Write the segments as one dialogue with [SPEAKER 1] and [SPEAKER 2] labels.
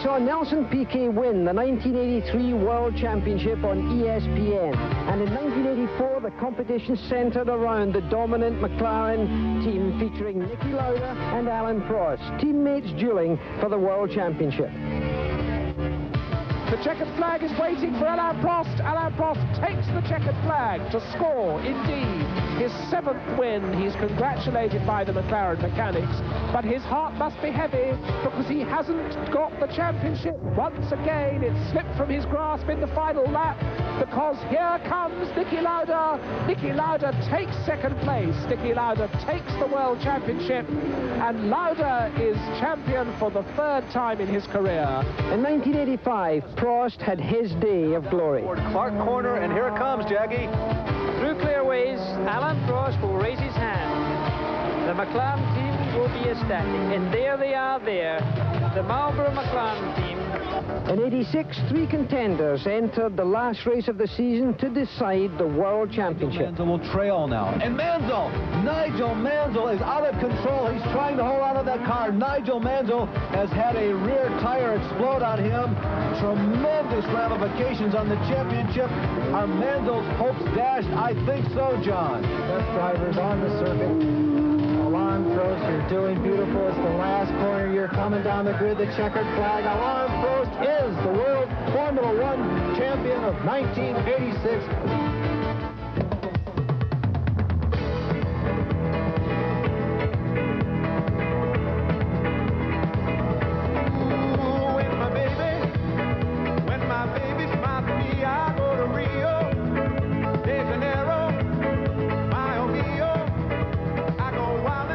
[SPEAKER 1] saw Nelson Piquet win the 1983 World Championship on ESPN. And in 1984, the competition centered around the dominant McLaren team featuring Niki Lauda and Alain Prost, teammates dueling for the World Championship.
[SPEAKER 2] The checkered flag is waiting for Alain Prost. Alain Prost takes the checkered flag to score, indeed, his 7th win. He's congratulated by the McLaren mechanics, but his heart must be heavy because he hasn't got the championship. Once again, it slipped from his grasp in the final lap because here comes Niki Lauda. Niki Lauda takes 2nd place. Niki Lauda takes the World Championship, and Lauda is champion for the 3rd time in his career.
[SPEAKER 1] In 1985, Prost had his day of glory.
[SPEAKER 3] Clark corner, and here it comes, Jackie.
[SPEAKER 4] Through clearways, Alain Prost will raise his hand. The McLaren team will be ecstatic, and there they are there, the Marlboro McLaren team.
[SPEAKER 1] In '86, 3 contenders entered the last race of the season to decide the World Championship.
[SPEAKER 3] Mansell will trail now. And Mansell, Nigel Mansell is out of control. He's trying to hold on to that car. Nigel Mansell has had a rear tire explode on him. Tremendous ramifications on the championship. Are Mansell's hopes dashed? I think so, John.
[SPEAKER 5] Best drivers on the circuit. Alain Prost, you're doing beautiful. It's the last corner. You're coming down the grid. The checkered flag. Alain Prost is the World Formula One champion of 1986.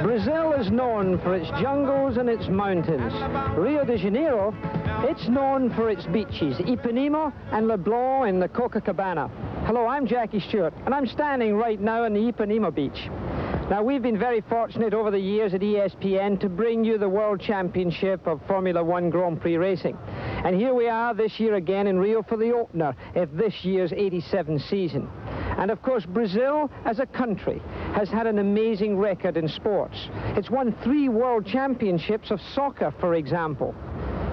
[SPEAKER 1] Brazil is known for its jungles and its mountains. Rio de Janeiro, it's known for its beaches, Ipanema and Leblon in the Copacabana. Hello, I'm Jackie Stewart, and I'm standing right now on the Ipanema beach. Now, we've been very fortunate over the years at ESPN to bring you the World Championship of Formula One Grand Prix racing. And here we are this year again in Rio for the opener of this year's '87 season. And of course, Brazil as a country has had an amazing record in sports. It's won 3 world championships of soccer, for example.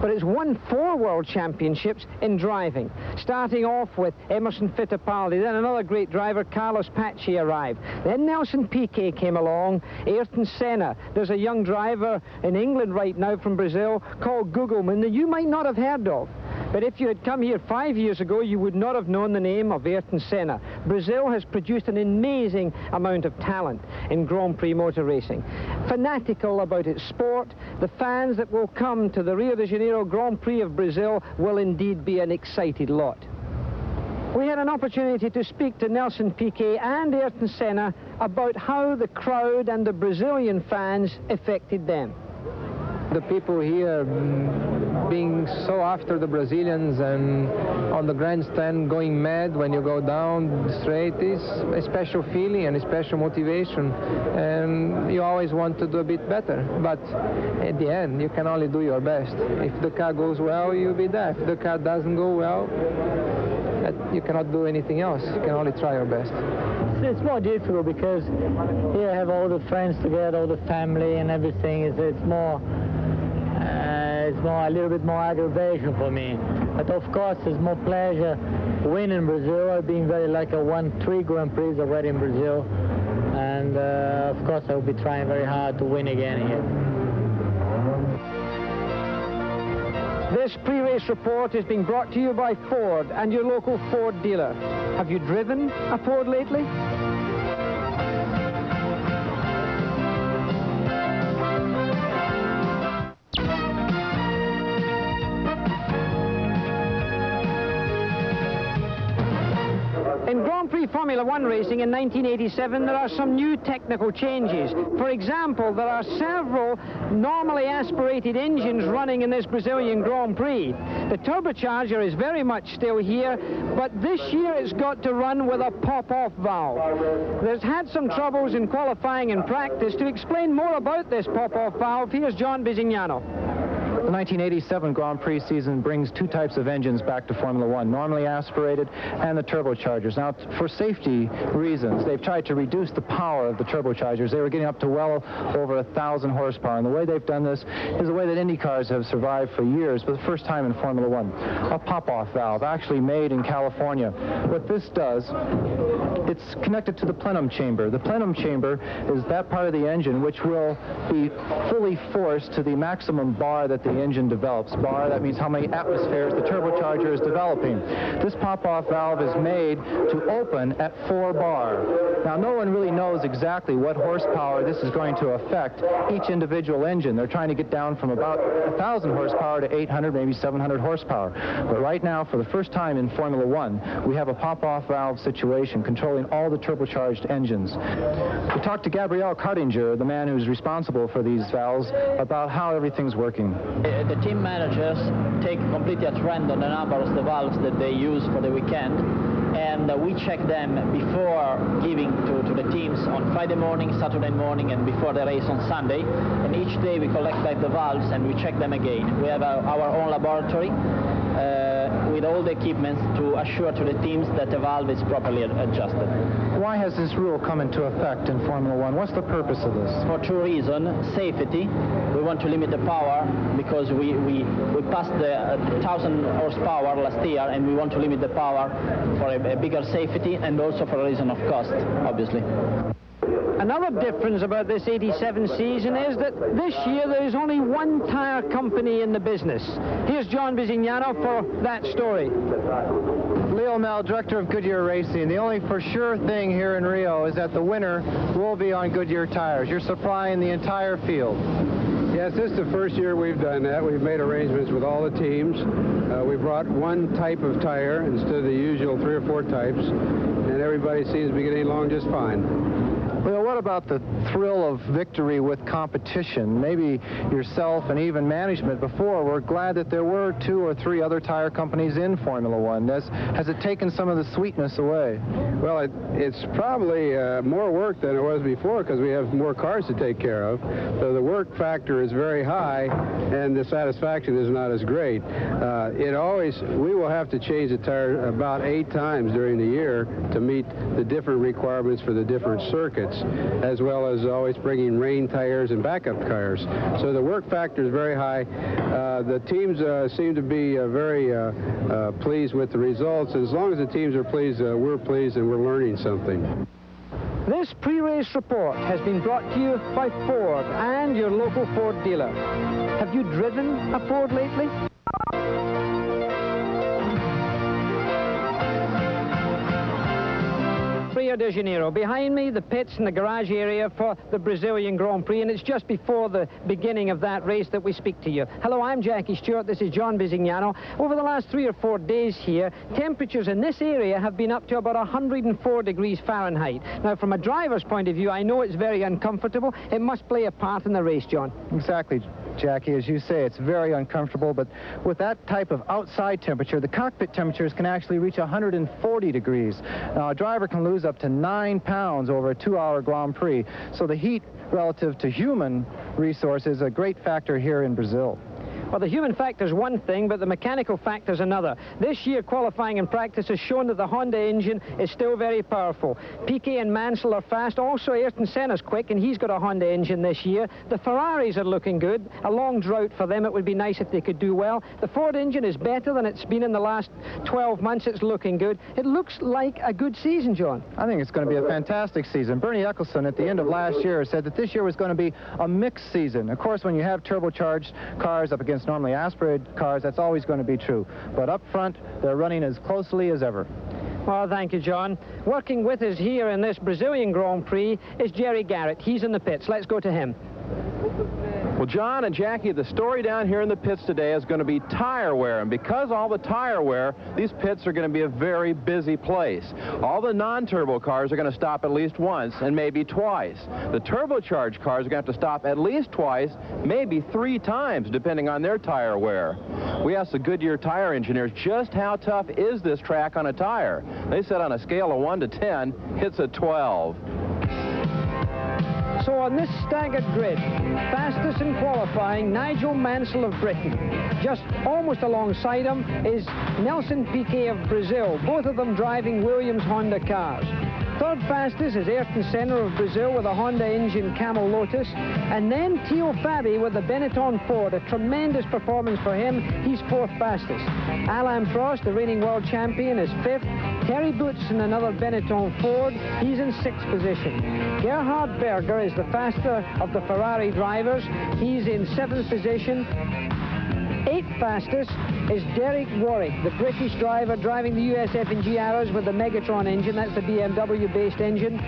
[SPEAKER 1] But it's won 4 world championships in driving, starting off with Emerson Fittipaldi. Then another great driver, Carlos Paci, arrived. Then Nelson Piquet came along, Ayrton Senna. There's a young driver in England right now from Brazil called Gugelmin that you might not have heard of. But if you had come here 5 years ago, you would not have known the name of Ayrton Senna. Brazil has produced an amazing amount of talent in Grand Prix motor racing. Fanatical about its sport, the fans that will come to the Rio de Janeiro Grand Prix of Brazil will indeed be an excited lot. We had an opportunity to speak to Nelson Piquet and Ayrton Senna about how the crowd and the Brazilian fans affected them.
[SPEAKER 6] The people here being so after the Brazilians and on the grandstand going mad when you go down straight is a special feeling and a special motivation, and you always want to do a bit better, but at the end you can only do your best. If the car goes well, you'll be there. If the car doesn't go well, you cannot do anything else. You can only try your best.
[SPEAKER 5] It's more difficult because here I have all the friends together, all the family and everything. It's more a little bit more aggravation for me. But of course, there's more pleasure winning Brazil. I've been very lucky. I won 3 Grand Prix already in Brazil. And of course, I will be trying very hard to win again here.
[SPEAKER 1] This pre-race report is being brought to you by Ford and your local Ford dealer. Have you driven a Ford lately? In Grand Prix Formula One racing in 1987, there are some new technical changes. For example, there are several normally aspirated engines running in this Brazilian Grand Prix. The turbocharger is very much still here, but this year it's got to run with a pop-off valve. There's had some troubles in qualifying and practice. To explain more about this pop-off valve, here's John Bisignano.
[SPEAKER 7] The 1987 Grand Prix season brings two types of engines back to Formula One, normally aspirated and the turbochargers. Now, for safety reasons, they've tried to reduce the power of the turbochargers. They were getting up to well over 1,000 horsepower, and the way they've done this is the way that Indy cars have survived for years, for the first time in Formula One. A pop-off valve, actually made in California. What this does, it's connected to the plenum chamber. The plenum chamber is that part of the engine which will be fully forced to the maximum bar that the engine develops. Bar, that means how many atmospheres the turbocharger is developing. This pop-off valve is made to open at 4 bar. Now, no one really knows exactly what horsepower this is going to affect each individual engine. They're trying to get down from about 1,000 horsepower to 800, maybe 700 horsepower. But right now, for the first time in Formula One, we have a pop-off valve situation controlling all the turbocharged engines. We talked to Gabriel Cardinger, the man who's responsible for these valves, about how everything's working.
[SPEAKER 5] The team managers take completely at random the number of the valves that they use for the weekend, and we check them before giving to the teams on Friday morning, Saturday morning, and before the race on Sunday. And each day we collect back the valves and we check them again. We have our own laboratory with all the equipment to assure to the teams that the valve is properly adjusted.
[SPEAKER 7] Why has this rule come into effect in Formula One? What's the purpose of this?
[SPEAKER 5] For two reasons. Safety. We want to limit the power because we passed the 1,000 horsepower last year, and we want to limit the power for a bigger safety and also for a reason of cost, obviously.
[SPEAKER 1] Another difference about this 87 season is that this year there is only one tire company in the business. Here's John Bisignano for that story.
[SPEAKER 7] Leo Mel, director of Goodyear Racing. The only for sure thing here in Rio is that the winner will be on Goodyear tires. You're supplying the entire field.
[SPEAKER 8] Yes, this is the first year we've done that. We've made arrangements with all the teams. We brought one type of tire instead of the usual 3 or 4 types, and everybody seems to be getting along just fine.
[SPEAKER 7] Well, what about the thrill of victory with competition? Maybe yourself and even management before were glad that there were 2 or 3 other tire companies in Formula One. Has it taken some of the sweetness away?
[SPEAKER 8] Well, it's probably more work than it was before because we have more cars to take care of. So the work factor is very high, and the satisfaction is not as great. We will have to change the tire about 8 times during the year to meet the different requirements for the different circuits, as well as always bringing rain tires and backup tires. So the work factor is very high. The teams seem to be very pleased with the results. As long as the teams are pleased, we're pleased, and we're learning something.
[SPEAKER 1] This pre-race report has been brought to you by Ford and your local Ford dealer. Have you driven a Ford lately? Rio de Janeiro. Behind me, the pits and the garage area for the Brazilian Grand Prix, and it's just before the beginning of that race that we speak to you. Hello, I'm Jackie Stewart. This is John Bisignano. Over the last 3 or 4 days here, temperatures in this area have been up to about 104 degrees Fahrenheit. Now, from a driver's point of view, I know it's very uncomfortable. It must play a part in the race, John.
[SPEAKER 7] Exactly, Jackie. As you say, it's very uncomfortable, but with that type of outside temperature, the cockpit temperatures can actually reach 140 degrees. Now, a driver can lose up to 9 pounds over a 2-hour Grand Prix, so the heat relative to human resource is a great factor here in Brazil.
[SPEAKER 1] Well, the human factor is one thing, but the mechanical factor is another. This year, qualifying and practice has shown that the Honda engine is still very powerful. Piquet and Mansell are fast. Also, Ayrton Senna's quick, and he's got a Honda engine this year. The Ferraris are looking good. A long drought for them. It would be nice if they could do well. The Ford engine is better than it's been in the last 12 months. It's looking good. It looks like a good season, John.
[SPEAKER 7] I think it's going to be a fantastic season. Bernie Ecclestone at the end of last year said that this year was going to be a mixed season. Of course, when you have turbocharged cars up against normally aspirated cars, that's always going to be true. But up front, they're running as closely as ever.
[SPEAKER 1] Well, thank you, John. Working with us here in this Brazilian Grand Prix is Jerry Garrett. He's in the pits. Let's go to him.
[SPEAKER 9] Well, John and Jackie, the story down here in the pits today is going to be tire wear. And because all the tire wear, these pits are going to be a very busy place. All the non-turbo cars are going to stop at least once and maybe twice. The turbocharged cars are going to have to stop at least twice, maybe 3 times, depending on their tire wear. We asked the Goodyear tire engineers just how tough is this track on a tire. They said on a scale of 1 to 10, it's a 12.
[SPEAKER 1] So on this staggered grid, fastest in qualifying, Nigel Mansell of Britain. Just almost alongside him is Nelson Piquet of Brazil, both of them driving Williams Honda cars. Third fastest is Ayrton Senna of Brazil with a Honda engine Camel Lotus. And then Theo Fabi with the Benetton Ford. A tremendous performance for him. He's fourth fastest. Alain Prost, the reigning world champion, is fifth. Terry Boots in another Benetton Ford. He's in sixth position. Gerhard Berger is the faster of the Ferrari drivers. He's in seventh position. Eighth fastest is Derek Warwick, the British driver driving the USF&G Arrows with the Megatron engine. That's the BMW-based engine.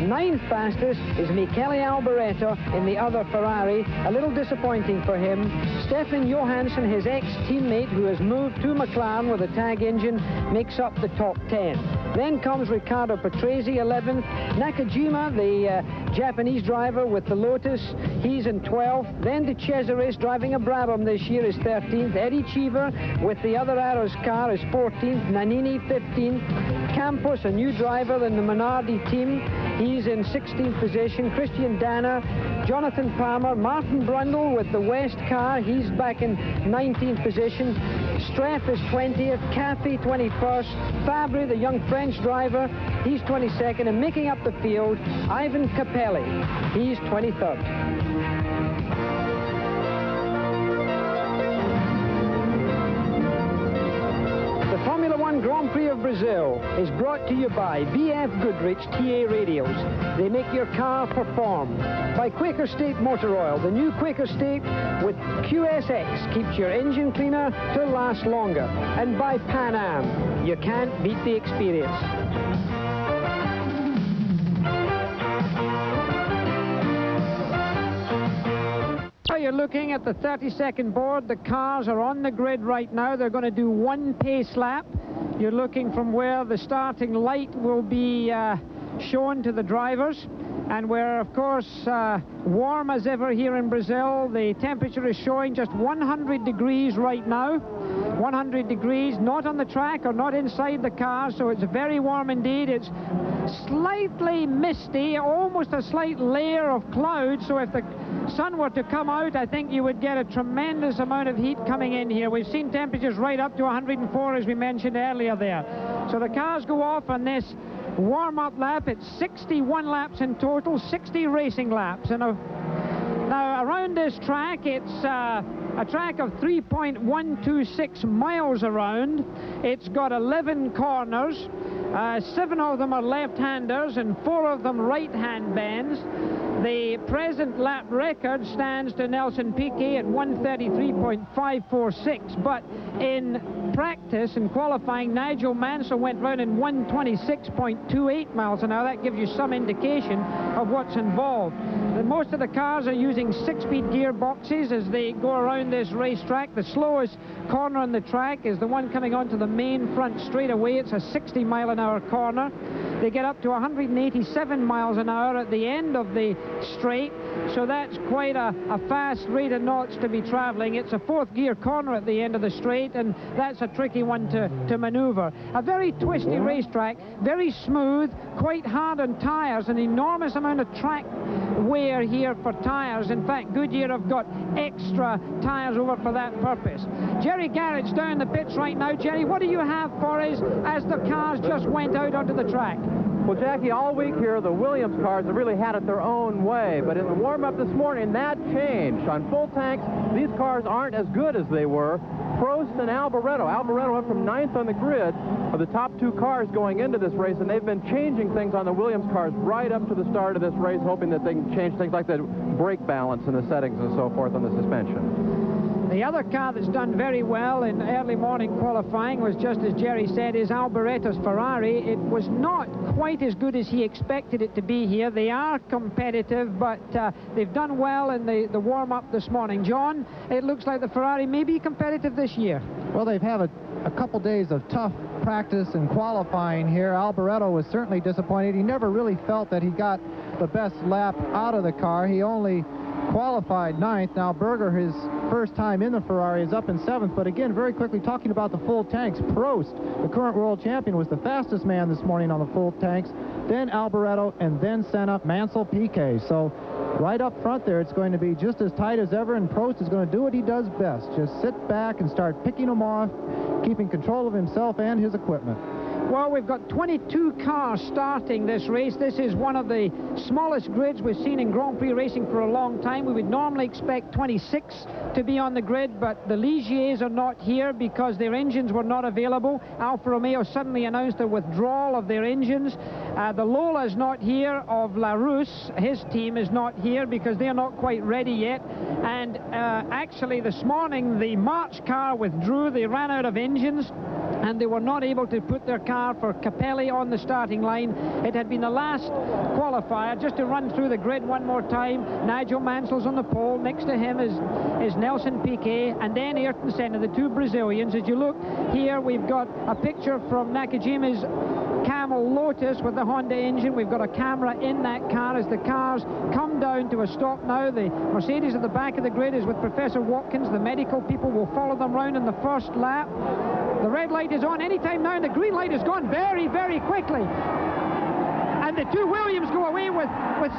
[SPEAKER 1] Ninth fastest is Michele Alboreto in the other Ferrari. A little disappointing for him. Stefan Johansson, his ex-teammate who has moved to McLaren with a tag engine, makes up the top 10. Then comes Riccardo Patrese, 11th. Nakajima, the Japanese driver with the Lotus, he's in 12th. Then De Cesaris, driving a Brabham this year, is 13th. Eddie Cheever with the other Arrows car is 14th. Nannini, 15th. Campos, a new driver in the Minardi team, he's in 16th position. Christian Danner, Jonathan Palmer, Martin Brundle with the West car, he's back in 19th position. Streff is 20th, Caffey 21st, Fabry, the young French driver, he's 22nd, and making up the field, Ivan Capelli, he's 23rd. The Formula One Grand Prix of Brazil is brought to you by BF Goodrich TA Radials. They make your car perform. By Quaker State Motor Oil. The new Quaker State with QSX keeps your engine cleaner to last longer. And by Pan Am. You can't beat the experience. You're looking at the 30-second board. The cars are on the grid right now. They're going to do one pace lap. You're looking from where the starting light will be shown to the drivers. And we're, of course, warm as ever here in Brazil. The temperature is showing just 100 degrees right now. 100 degrees, not on the track or not inside the car, so it's very warm indeed. It's slightly misty, almost a slight layer of cloud, so if the sun were to come out, I think you would get a tremendous amount of heat coming in here. We've seen temperatures right up to 104, as we mentioned earlier there. So the cars go off on this warm-up lap. It's 61 laps in total, 60 racing laps. And now around this track, it's a track of 3.126 miles around. It's got 11 corners. 7 of them are left-handers and 4 of them right-hand bends. The present lap record stands to Nelson Piquet at 133.546, but in practice, in qualifying, Nigel Mansell went round in 126.28 miles an hour. That gives you some indication of what's involved. Most of the cars are using 6-speed gearboxes as they go around this racetrack. The slowest corner on the track is the one coming onto the main front straightaway. It's a 60-mile-an-hour corner. They get up to 187 miles an hour at the end of the straight, so that's quite a fast rate of knots to be traveling. It's a 4th gear corner at the end of the straight, and that's a tricky one to maneuver. A very twisty racetrack, very smooth, quite hard on tires, an enormous amount of track wear here for tires. In fact, Goodyear have got extra tires over for that purpose. Jerry Garrett's down the pits right now. Jerry, what do you have for us as the cars just went out onto the track?
[SPEAKER 9] Well, Jackie, all week here, the Williams cars have really had it their own way, but in the warm-up this morning, that changed. On full tanks, these cars aren't as good as they were. Prost and Alboreto. Alboreto went from 9th on the grid of the top 2 cars going into this race, and they've been changing things on the Williams cars right up to the start of this race, hoping that they can change things like the brake balance and the settings and so forth on the suspension.
[SPEAKER 1] The other car that's done very well in early morning qualifying was, just as Jerry said, is Alboreto's Ferrari. It was not quite as good as he expected it to be here. They are competitive, but they've done well in the warm-up this morning. John, it looks like the Ferrari may be competitive this year.
[SPEAKER 10] Well, they've had a couple days of tough practice and qualifying here. Alboreto was certainly disappointed. He never really felt that he got the best lap out of the car. He only qualified 9th. Now Berger, his first time in the Ferrari, is up in 7th. But again, very quickly talking about the full tanks, Prost, the current world champion, was the fastest man this morning on the full tanks, then Alboreto, and then Senna, Mansell, Piquet. So right up front there, it's going to be just as tight as ever, and Prost is going to do what he does best. Just sit back and start picking them off, keeping control of himself and his equipment.
[SPEAKER 1] Well, we've got 22 cars starting this race. This is one of the smallest grids we've seen in Grand Prix racing for a long time. We would normally expect 26 to be on the grid, but the Ligiers are not here because their engines were not available. Alfa Romeo suddenly announced a withdrawal of their engines. The Lola's not here of Larousse. His team is not here because they're not quite ready yet. And actually this morning the March car withdrew. They ran out of engines and they were not able to put their car for Capelli on the starting line. It had been the last qualifier. Just to run through the grid one more time, Nigel Mansell's on the pole. Next to him is Nelson Piquet, and then Ayrton Senna, the two Brazilians. As you look here, we've got a picture from Nakajima's Camel Lotus with the Honda engine. We've got a camera in that car as the cars come down to a stop now. The Mercedes at the back of the grid is with Professor Watkins. The medical people will follow them round in the first lap. The red light is on anytime now, and the green light has gone very, very quickly. And the two Williams go away with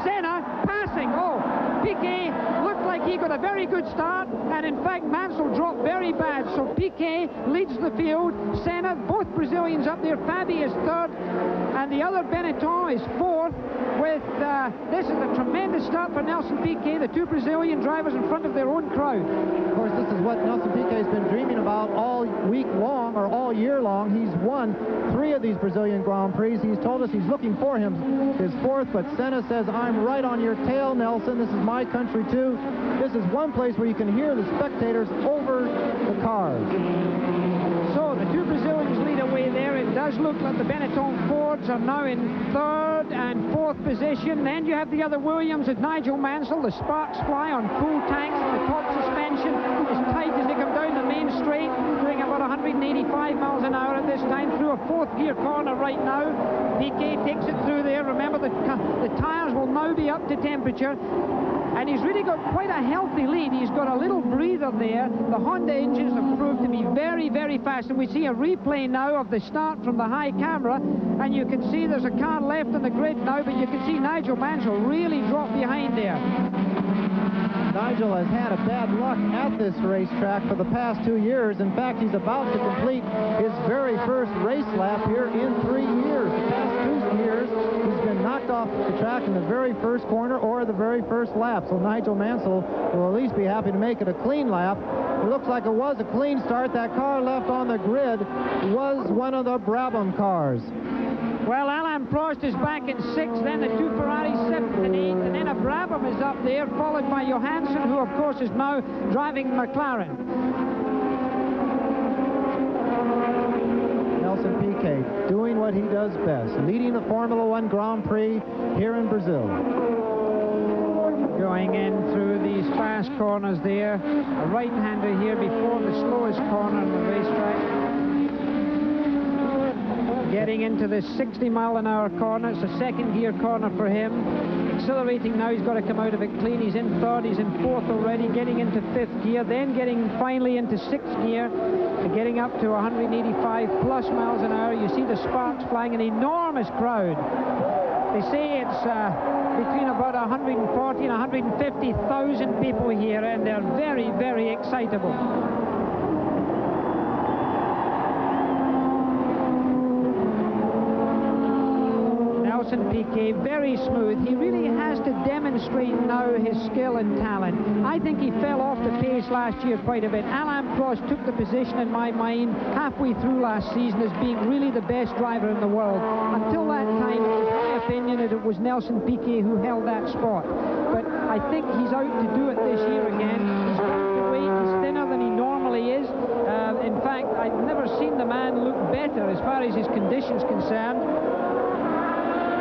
[SPEAKER 1] Senna passing. Oh, Piquet looked like he got a very good start, and in fact Mansell dropped very bad. So Piquet leads the field, Senna, both Brazilians up there. Fabi is third, and the other Benetton is fourth. With this is a tremendous start for Nelson Piquet, the two Brazilian drivers in front of their own crowd.
[SPEAKER 10] Of course, this is what Nelson Piquet has been dreaming about all week long, or all year long. He's won 3 of these Brazilian Grand Prix. He's told us he's looking for his 4th, but Senna says, I'm right on your tail, Nelson. This is my country too. This is one place where you can hear the spectators over the cars.
[SPEAKER 1] So the two Brazilians lead away there. It does look like the Benetton Fords are now in 3rd and 4th position. Then you have the other Williams with Nigel Mansell. The sparks fly on full tanks. The top suspension is tight as they come down the main straight, doing about 185 miles an hour at this time through a 4th gear corner right now. Piquet takes it through there. Remember, the tires will now be up to temperature. And he's really got quite a healthy lead. He's got a little breather there. The Honda engines have proved to be very, very fast. And we see a replay now of the start from the high camera. And you can see there's a car left on the grid now, but you can see Nigel Mansell really drop behind there.
[SPEAKER 10] Nigel has had a bad luck at this racetrack for the past 2 years. In fact, he's about to complete his very first race lap here in 3 years. The past 2 years, he's been knocked off the track in the very first corner or the very first lap. So Nigel Mansell will at least be happy to make it a clean lap. It looks like it was a clean start. That car left on the grid was one of the Brabham cars.
[SPEAKER 1] Well, Alain Prost is back in 6th, then the two Ferraris 7th and 8th, and then a Brabham is up there, followed by Johansson, who of course is now driving McLaren.
[SPEAKER 10] Nelson Piquet doing what he does best, leading the Formula One Grand Prix here in Brazil.
[SPEAKER 1] Going in through these fast corners there, a right-hander here before the slowest corner on the racetrack. Getting into this 60-mile-an-hour corner. It's a 2nd gear corner for him. Accelerating now, he's got to come out of it clean. He's in 3rd, he's in 4th already, getting into 5th gear, then getting finally into 6th gear, and getting up to 185 plus miles an hour. You see the sparks flying, an enormous crowd. They say it's between about 140 and 150,000 people here, and they're very, very excitable. Nelson Piquet, very smooth. He really has to demonstrate now his skill and talent. I think he fell off the pace last year quite a bit. Alain Prost took the position in my mind halfway through last season as being really the best driver in the world. Until that time, it was my opinion that it was Nelson Piquet who held that spot. But I think he's out to do it this year again. He's got weight, he's thinner than he normally is. In fact, I've never seen the man look better as far as his condition's concerned.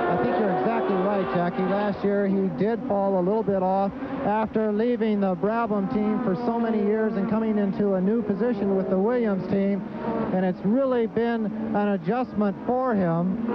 [SPEAKER 10] I think you're exactly right, Jackie. Last year he did fall a little bit off after leaving the Brabham team for so many years and coming into a new position with the Williams team, and it's really been an adjustment for him,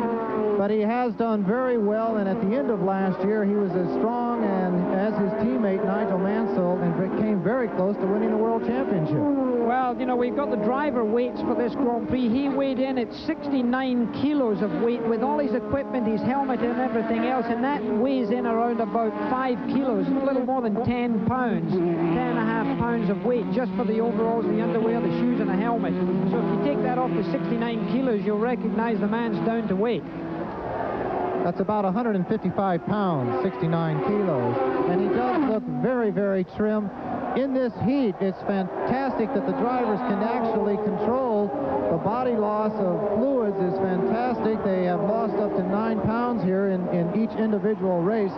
[SPEAKER 10] but he has done very well, and at the end of last year he was as strong and as his teammate Nigel Mansell and came very close to winning the World Championship.
[SPEAKER 1] Well, you know, we've got the driver weights for this Grand Prix. He weighed in at 69 kilos of weight with all his equipment, his helmet and everything else, and that weighs in around about 5 kilos, a little more than 10 pounds, 10.5 pounds of weight just for the overalls, the underwear, the shoes and the helmet. So if you take that off the 69 kilos, you'll recognize the man's down to weight.
[SPEAKER 10] That's about 155 pounds, 69 kilos, and he does look very, very trim. In this heat, it's fantastic that the drivers can actually control the body loss of fluids is fantastic. They have lost up to 9 pounds here in each individual race,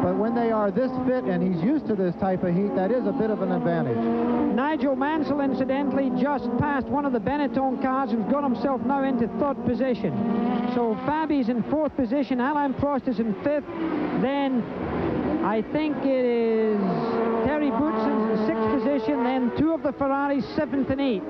[SPEAKER 10] but when they are this fit and he's used to this type of heat, that is a bit of an advantage.
[SPEAKER 1] Nigel Mansell, incidentally, just passed one of the Benetton cars and got himself now into 3rd position. So Fabi's in 4th position, Alain Prost is in 5th, then I think it is Terry Bootson's in 6th position, then 2 of the Ferraris, 7th and 8th.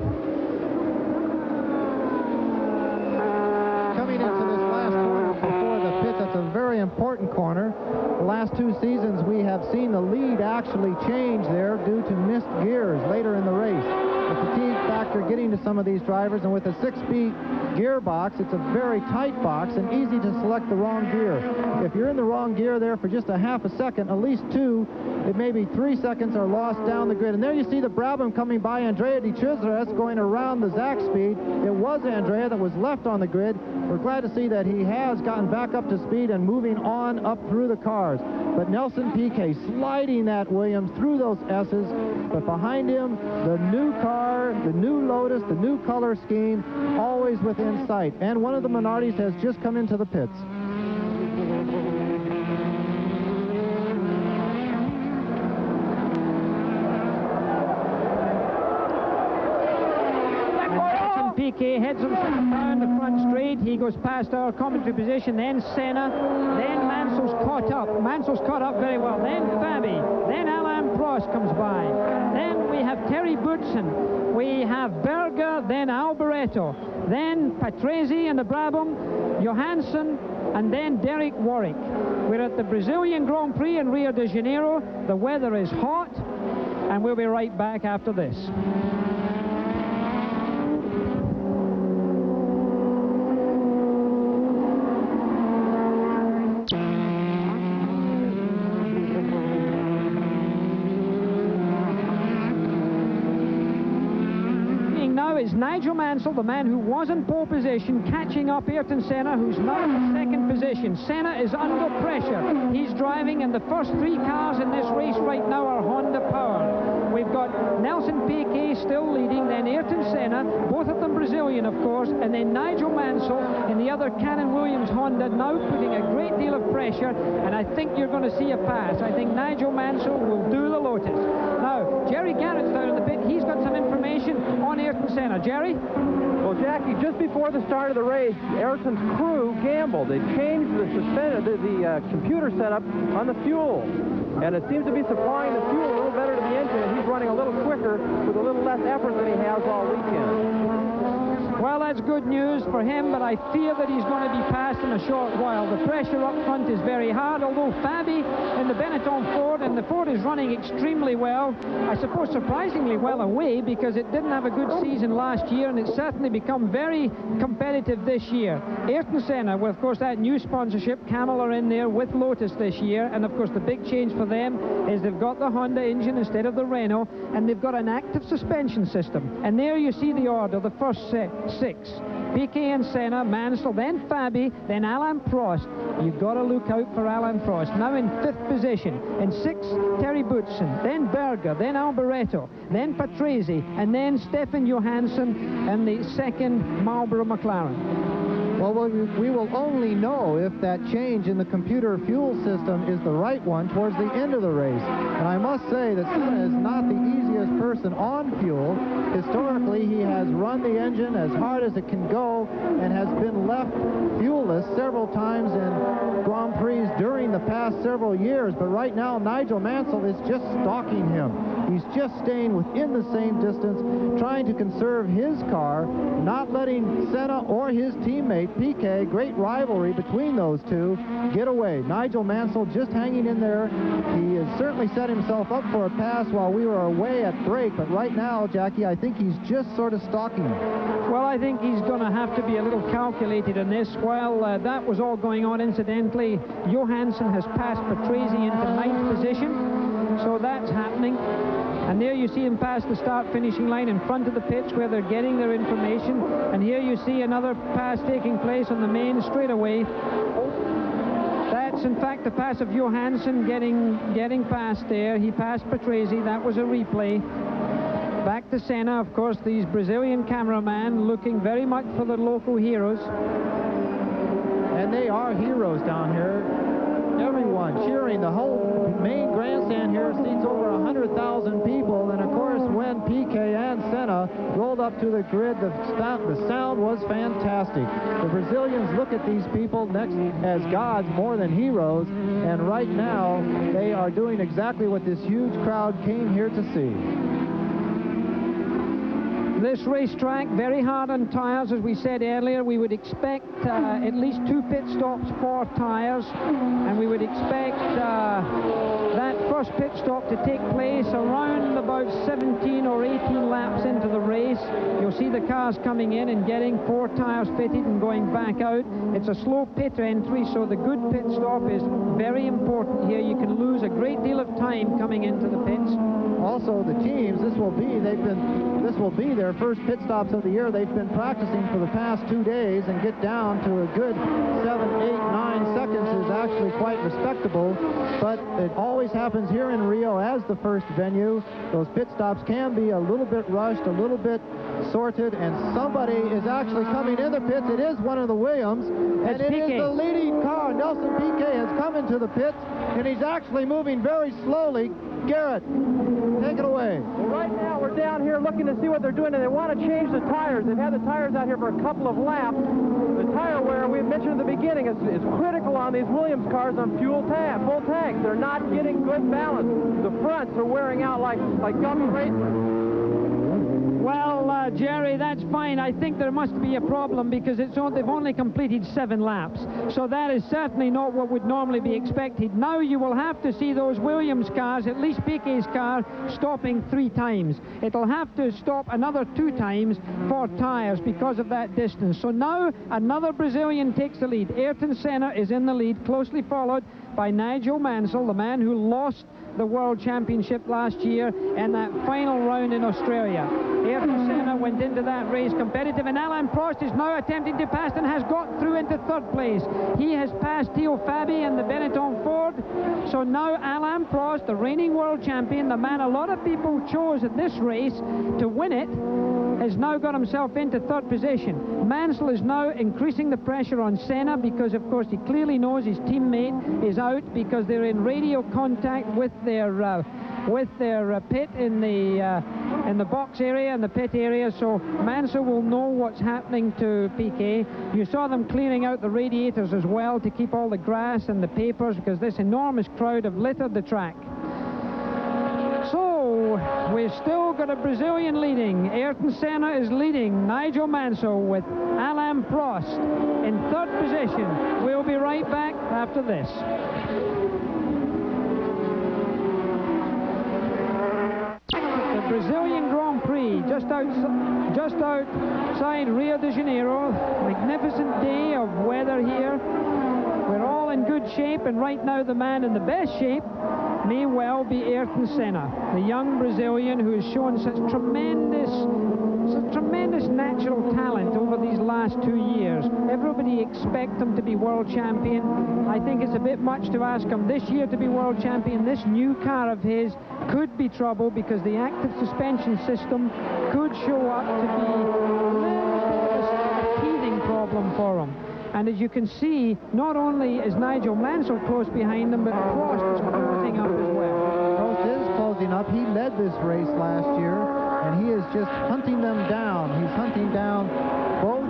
[SPEAKER 10] Coming into this last corner before the pit, that's a very important corner. The last 2 seasons we have seen the lead actually change there due to missed gears later in the race. The fatigue factor getting to some of these drivers, and with a 6-speed gearbox, it's a very tight box and easy to select the wrong gear. If you're in the wrong gear there for just a half a second, at least 2, it may be 3 seconds are lost down the grid. And there you see the Brabham coming by Andrea de Chizres going around the Zach speed. It was Andrea that was left on the grid. We're glad to see that he has gotten back up to speed and moving on up through the cars. But Nelson Piquet sliding that Williams through those S's, but behind him, the new car, the new Lotus, the new color scheme, always within sight. And one of the Minardis has just come into the pits.
[SPEAKER 1] Piquet heads himself down the front straight. He goes past our commentary position, then Senna, then Mansell's caught up. Mansell's caught up very well. Then Fabi, then Alain Prost comes by. Then we have Terry Boutsen. We have Berger, then Alboreto, then Patrese and the Brabham, Johansson, and then Derek Warwick. We're at the Brazilian Grand Prix in Rio de Janeiro. The weather is hot, and we'll be right back after this. Is Nigel Mansell, the man who was in pole position, catching up Ayrton Senna, who's now in 2nd position. Senna is under pressure. He's driving, and the first 3 cars in this race right now are Honda powered. We've got Nelson Piquet still leading, then Ayrton Senna, both of them Brazilian, of course, and then Nigel Mansell in the other Canon Williams Honda, now putting a great deal of pressure, and I think you're going to see a pass. I think Nigel Mansell will do the Lotus. Now, Jerry Garrett's down in the pit. He's got some information on Ayrton Senna. Jerry?
[SPEAKER 9] Well, Jackie, just before the start of the race, Ayrton's crew gambled. They changed the computer setup on the fuel, and it seems to be supplying the fuel a little better to the engine, and he's running a little quicker with a little less effort than he has all weekend.
[SPEAKER 1] Well, that's good news for him, but I fear that he's going to be passed in a short while. The pressure up front is very hard, although Fabi in the Benetton Ford, and the Ford is running extremely well. I suppose surprisingly well away, because it didn't have a good season last year, and it's certainly become very competitive this year. Ayrton Senna, well, of course, that new sponsorship, Camel are in there with Lotus this year, and of course the big change for them is they've got the Honda engine instead of the Renault, and they've got an active suspension system. And there you see the order, the first 6. Piquet and Senna, Mansell, then Fabi, then Alain Prost. You've got to look out for Alain Prost. Now in 5th position. In 6th, Terry Boutsen, then Berger, then Alboreto, then Patrese, and then Stefan Johansson, and the 2nd Marlboro McLaren.
[SPEAKER 10] Well, we will only know if that change in the computer fuel system is the right one towards the end of the race. And I must say that Senna is not the easiest person on fuel. Historically, he has run the engine as hard as it can go and has been left fuelless several times in Grand Prix during the past several years. But right now, Nigel Mansell is just stalking him. He's just staying within the same distance, trying to conserve his car, not letting Senna or his teammate, Piquet, great rivalry between those two, get away. Nigel Mansell just hanging in there. He has certainly set himself up for a pass while we were away at break, but right now, Jackie, I think he's just sort of stalking him.
[SPEAKER 1] Well, I think he's going to have to be a little calculated in this. While that was all going on, incidentally, Johansson has passed Patrese into 9th position, so that's happening. And there you see him pass the start-finishing line in front of the pits where they're getting their information. And here you see another pass taking place on the main straightaway. That's, in fact, the pass of Johansson getting past there. He passed Patrese. That was a replay. Back to Senna, of course, these Brazilian cameramen looking very much for the local heroes.
[SPEAKER 10] And they are heroes down here. Everyone cheering. The whole main grandstand here seats over 100,000 people. And of course, when Piquet and Senna rolled up to the grid, the sound was fantastic. The Brazilians look at these people next as gods more than heroes. And right now, they are doing exactly what this huge crowd came here to see.
[SPEAKER 1] This racetrack, very hard on tires, as we said earlier. We would expect at least 2 pit stops for tires, and we would expect that first pit stop to take place around about 17 or 18 laps into the race. You'll see the cars coming in and getting 4 tires fitted and going back out. It's a slow pit entry, so the good pit stop is very important here. You can lose a great deal of time coming into the pits.
[SPEAKER 10] Also, the teams, this will be their first pit stops of the year. They've been practicing for the past 2 days, and get down to a good 7, 8, 9 seconds is actually quite respectable. But it always happens here in Rio as the first venue. Those pit stops can be a little bit rushed, a little bit sorted, and somebody is actually coming in the pits. It is one of the Williams, and it is the leading car. Nelson Piquet has come into the pits, and he's actually moving very slowly. Garrett, take it away.
[SPEAKER 11] Well, right now we're down here looking to see what they're doing, and they want to change the tires. They've had the tires out here for a couple of laps. The tire wear, we mentioned at the beginning, is critical on these Williams cars on full tanks. They're not getting good balance. The fronts are wearing out like gummy racers.
[SPEAKER 1] Well, Jerry, that's fine. I think there must be a problem because they've only completed 7 laps. So that is certainly not what would normally be expected. Now you will have to see those Williams cars, at least Piquet's car, stopping 3 times. It'll have to stop another 2 times for tires because of that distance. So now another Brazilian takes the lead. Ayrton Senna is in the lead, closely followed by Nigel Mansell, the man who lost the World Championship last year in that final round in Australia. Ayrton Senna went into that race competitive, and Alain Prost is now attempting to pass and has got through into 3rd place. He has passed Theo Fabi and the Benetton Ford. So now Alain Prost, the reigning world champion, the man a lot of people chose at this race to win it, has now got himself into 3rd position. Mansell is now increasing the pressure on Senna because, of course, he clearly knows his teammate is out because they're in radio contact with their pit in the box area and the pit area. So Mansell will know what's happening to Piquet. You saw them clearing out the radiators as well to keep all the grass and the papers because this enormous crowd have littered the track. So we've still got a Brazilian leading. Ayrton Senna is leading Nigel Mansell with Alain Prost in 3rd position. We'll be right back after this. The Brazilian Grand Prix just outside Rio de Janeiro. Magnificent day of weather here. We're all in good shape, and right now the man in the best shape may well be Ayrton Senna, the young Brazilian who has shown such tremendous natural talent over these last 2 years. Everybody expects him to be world champion. I think it's a bit much to ask him this year to be world champion. This new car of his could be trouble because the active suspension system could show up to be a little bit of a teething problem for him. And as you can see, not only is Nigel Mansell close behind him, but Prost is closing up as well.
[SPEAKER 10] Prost is closing up. He led this race last year, and he is just hunting them down. He's hunting down both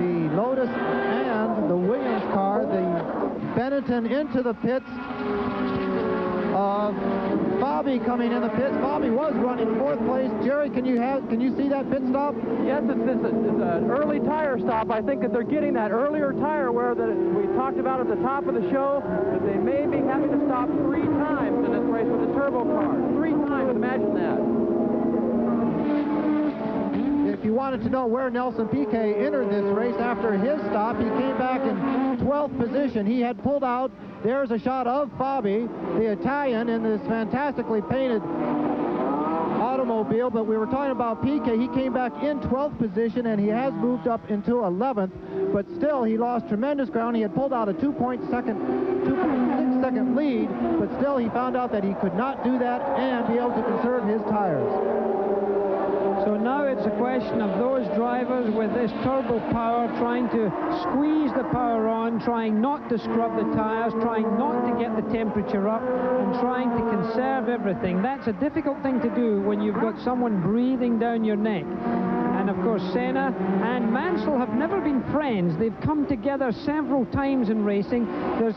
[SPEAKER 10] the Lotus and the Williams car. The Benetton into the pits of Bobby coming in the pits. Bobby was running 4th place. Jerry, can you see that pit stop?
[SPEAKER 11] Yes, it's an early tire stop. I think that they're getting that earlier tire wear that we talked about at the top of the show, that they may be having to stop 3 times in this race with the turbo car. 3 times, imagine that.
[SPEAKER 10] If you wanted to know where Nelson Piquet entered this race after his stop, he came back in 12th position. He had pulled out. There's a shot of Fabi, the Italian, in this fantastically painted automobile, but we were talking about Piquet. He came back in 12th position, and he has moved up into 11th, but still he lost tremendous ground. He had pulled out a 2.6 second lead, but still he found out that he could not do that and be able to conserve his tires.
[SPEAKER 1] So now it's a question of those drivers with this turbo power trying to squeeze the power on, trying not to scrub the tires, trying not to get the temperature up, and trying to conserve everything. That's a difficult thing to do when you've got someone breathing down your neck. And of course, Senna and Mansell have never been friends. They've come together several times in racing.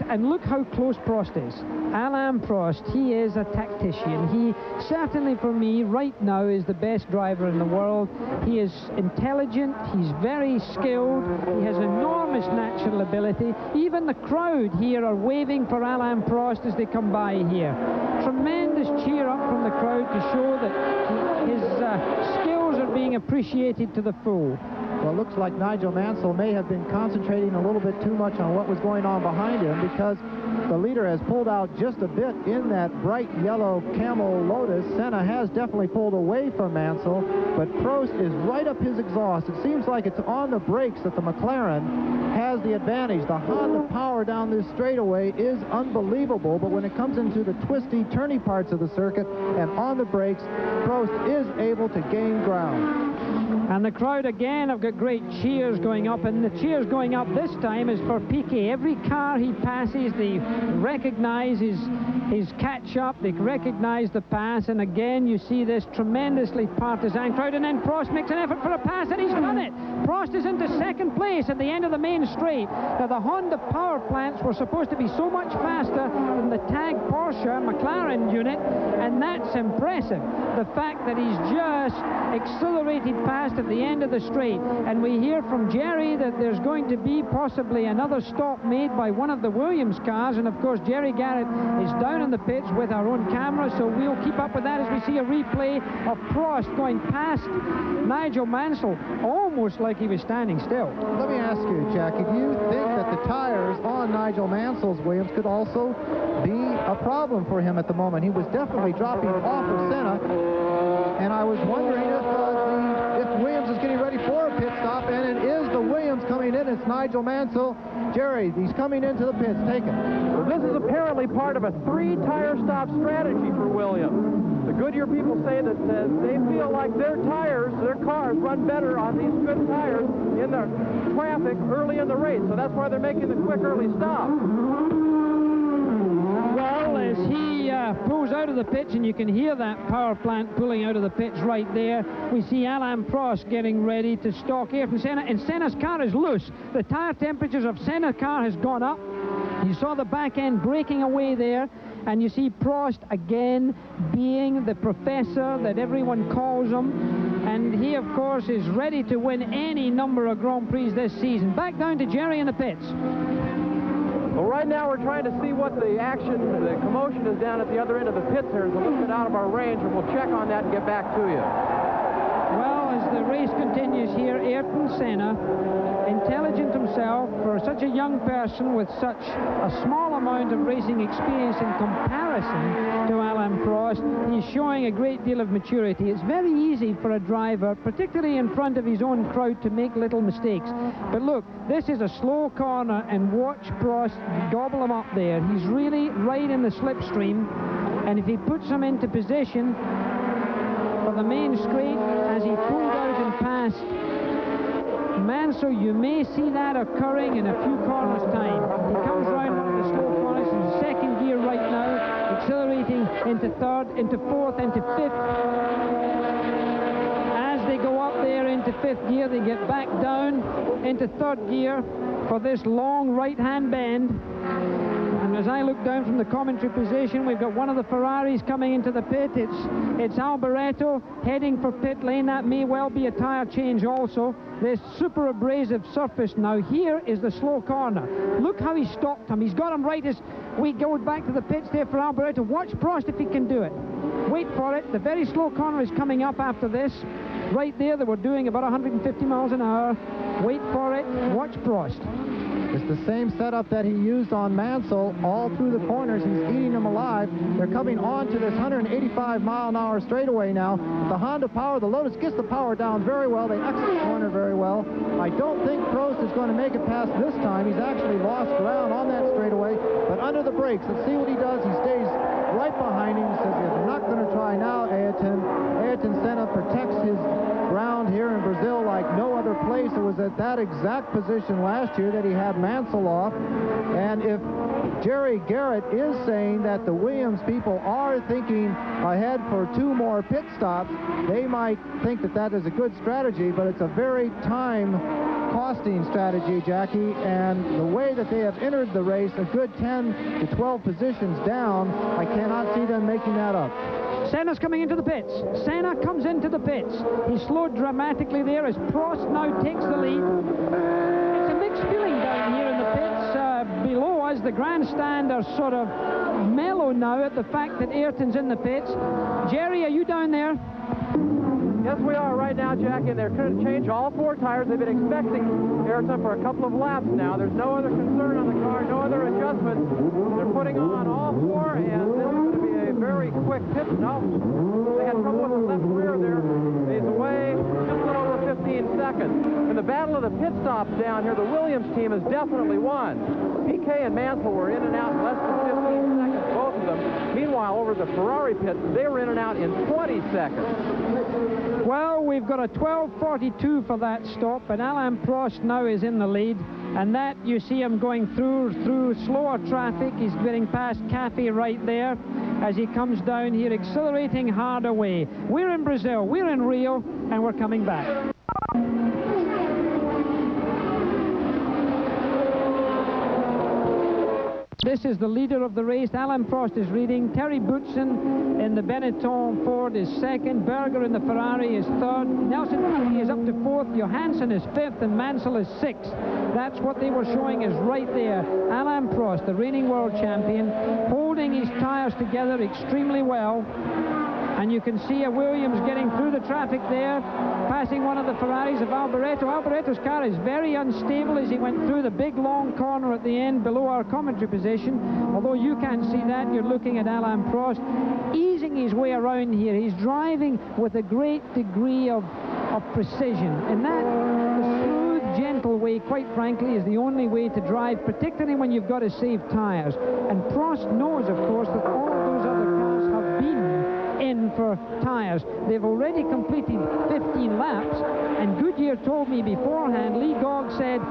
[SPEAKER 1] And look how close Prost is. Alain Prost, he is a tactician. He certainly, for me, right now, is the best driver in the world. He is intelligent. He's very skilled. He has enormous natural ability. Even the crowd here are waving for Alain Prost as they come by here. Tremendous cheer up from the crowd to show that his skills are being appreciated to the full.
[SPEAKER 10] Well, it looks like Nigel Mansell may have been concentrating a little bit too much on what was going on behind him, because the leader has pulled out just a bit in that bright yellow Camel Lotus. Senna has definitely pulled away from Mansell, but Prost is right up his exhaust. It seems like it's on the brakes that the McLaren has the advantage. The Honda power down this straightaway is unbelievable, but when it comes into the twisty, turny parts of the circuit and on the brakes, Prost is able to gain ground.
[SPEAKER 1] And the crowd again have got great cheers going up, and the cheers going up this time is for Piquet. Every car he passes, they recognize his catch-up, they recognize the pass, and again you see this tremendously partisan crowd, and then Prost makes an effort for a pass, and he's done it! Prost is into 2nd place at the end of the main straight. Now, the Honda power plants were supposed to be so much faster than the TAG Porsche McLaren unit, and that's impressive. The fact that he's just accelerated past at the end of the straight. And we hear from Jerry that there's going to be possibly another stop made by one of the Williams cars, and of course Jerry Garrett is down in the pits with our own camera, so we'll keep up with that as we see a replay of Prost going past Nigel Mansell, almost like he was standing still.
[SPEAKER 10] Let me ask you, Jackie, do you think that the tires on Nigel Mansell's Williams could also be a problem for him at the moment? He was definitely dropping off of Senna, and I was wondering if Williams is getting ready for a pit stop, and it is the Williams coming in. It's Nigel Mansell. Jerry, he's coming into the pits. Take it.
[SPEAKER 11] Well, this is apparently part of a 3-tire stop strategy for Williams. The Goodyear people say that they feel like their tires, their cars, run better on these good tires in the traffic early in the race. So that's why they're making the quick early stop.
[SPEAKER 1] Well, as he pulls out of the pits, and you can hear that power plant pulling out of the pits right there, we see Alain Prost getting ready to stalk Ayrton Senna, and Senna's car is loose. The tire temperatures of Senna's car has gone up. You saw the back end breaking away there, and you see Prost again being the professor that everyone calls him, and he of course is ready to win any number of Grand Prix this season. Back down to Jerry in the pits.
[SPEAKER 11] Well, right now we're trying to see what the action, the commotion is down at the other end of the pits here. It's a little bit out of our range, and we'll check on that and get back to you.
[SPEAKER 1] Well, as the race continues here, Ayrton Senna, intelligent himself for such a young person with such a small amount of racing experience in comparison to Alain Prost, he's showing a great deal of maturity. It's very easy for a driver, particularly in front of his own crowd, to make little mistakes. But look, this is a slow corner, and watch Prost gobble him up there. He's really right in the slipstream, and if he puts him into position for the main straight, as he pulled out and passed
[SPEAKER 4] also, you may see that occurring in a few corners' time. He comes round one of the slow corners in second gear right now, accelerating into third, into fourth, into fifth. As they go up there into fifth gear, they get back down into third gear for this long right-hand bend. And as I look down from the commentary position, we've got one of the Ferraris coming into the pit. It's Alboreto heading for pit lane. That may well be a tyre change also. This super abrasive surface now. Here is the slow corner. Look how he stopped him. He's got him right as we go back to the pits there for Alboreto. Watch Prost if he can do it. Wait for it. The very slow corner is coming up after this. Right there, they were doing about 150 miles an hour. Wait for it. Watch Prost.
[SPEAKER 10] It's the same setup that he used on Mansell all through the corners. He's eating them alive. They're coming on to this 185-mile-an-hour straightaway now. The Honda Power, the Lotus gets the power down very well. They exit the corner very well. I don't think Prost is going to make it past this time. He's actually lost ground on that straightaway. But under the brakes, let's see what he does. He stays right behind him. He says he's not going to try now, Ayrton. Ayrton Senna protects his ground here in Brazil like no other place. It was at that exact position last year that he had Mansell off. And if Jerry Garrett is saying that the Williams people are thinking ahead for 2 more pit stops, they might think that that is a good strategy, but it's a very time-costing strategy, Jackie, and the way that they have entered the race, a good 10 to 12 positions down, I cannot see them making that up.
[SPEAKER 4] Senna's coming into the pits. Senna comes into the pits. He slowed dramatically there as Prost now takes the lead. It's a mixed feeling down here in the pits. Below us, the grandstand are sort of mellow now at the fact that Ayrton's in the pits. Jerry, are you down there?
[SPEAKER 11] Yes, we are right now, Jack, and they're going to change all 4 tires. They've been expecting Ayrton for a couple of laps now. There's no other concern on the car, no other adjustment. They're putting on all 4, and this is going to be a very quick pit. No, they had trouble with the left rear there. He's away just a little over 15 seconds. In the battle of the pit stops down here, the Williams team has definitely won. Piquet and Mansell were in and out in less than 15 seconds, both of them. Meanwhile, over the Ferrari pits, they were in and out in 20 seconds.
[SPEAKER 4] Well, we've got a 12:42 for that stop, and Alain Prost now is in the lead. And that, you see him going through slower traffic. He's getting past Cafe right there as he comes down here, accelerating hard away. We're in Brazil, we're in Rio, and we're coming back. This is the leader of the race. Alain Prost is leading. Terry Boutsen in the Benetton Ford is second. Berger in the Ferrari is third. Nelson Piquet is up to fourth. Johansson is fifth, and Mansell is sixth. That's what they were showing is right there. Alain Prost, the reigning world champion, holding his tires together extremely well. And you can see a Williams getting through the traffic there, passing one of the Ferraris of Alboreto. Alboreto's car is very unstable as he went through the big long corner at the end below our commentary position. Although you can't see that, you're looking at Alain Prost easing his way around here. He's driving with a great degree of precision. And that, the smooth, gentle way, quite frankly, is the only way to drive, particularly when you've got to save tires. And Prost knows, of course, that all those other cars have been in for tires. They've already completed 15 laps, and Goodyear told me beforehand, Lee Gogg said,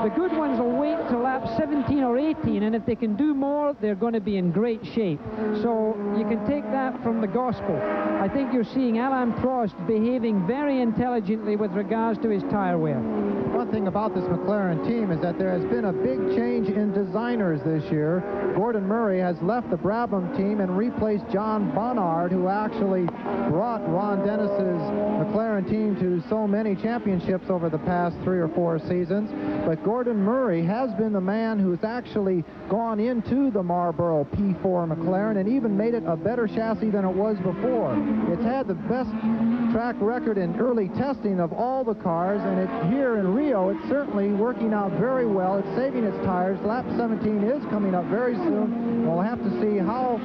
[SPEAKER 4] the good ones will wait till lap 17 or 18, and if they can do more, they're going to be in great shape. So you can take that from the gospel. I think you're seeing Alain Prost behaving very intelligently with regards to his tire wear.
[SPEAKER 10] One thing about this McLaren team is that there has been a big change in designers this year. Gordon Murray has left the Brabham team and replaced John Barnard, who actually brought Ron Dennis's McLaren team to so many championships over the past 3 or 4 seasons. But Gordon Murray has been the man who's actually gone into the Marlboro P4 McLaren and even made it a better chassis than it was before. It's had the best track record in early testing of all the cars, and here in Rio, it's certainly working out very well. It's saving its tires. Lap 17 is coming up very soon. We'll have to see how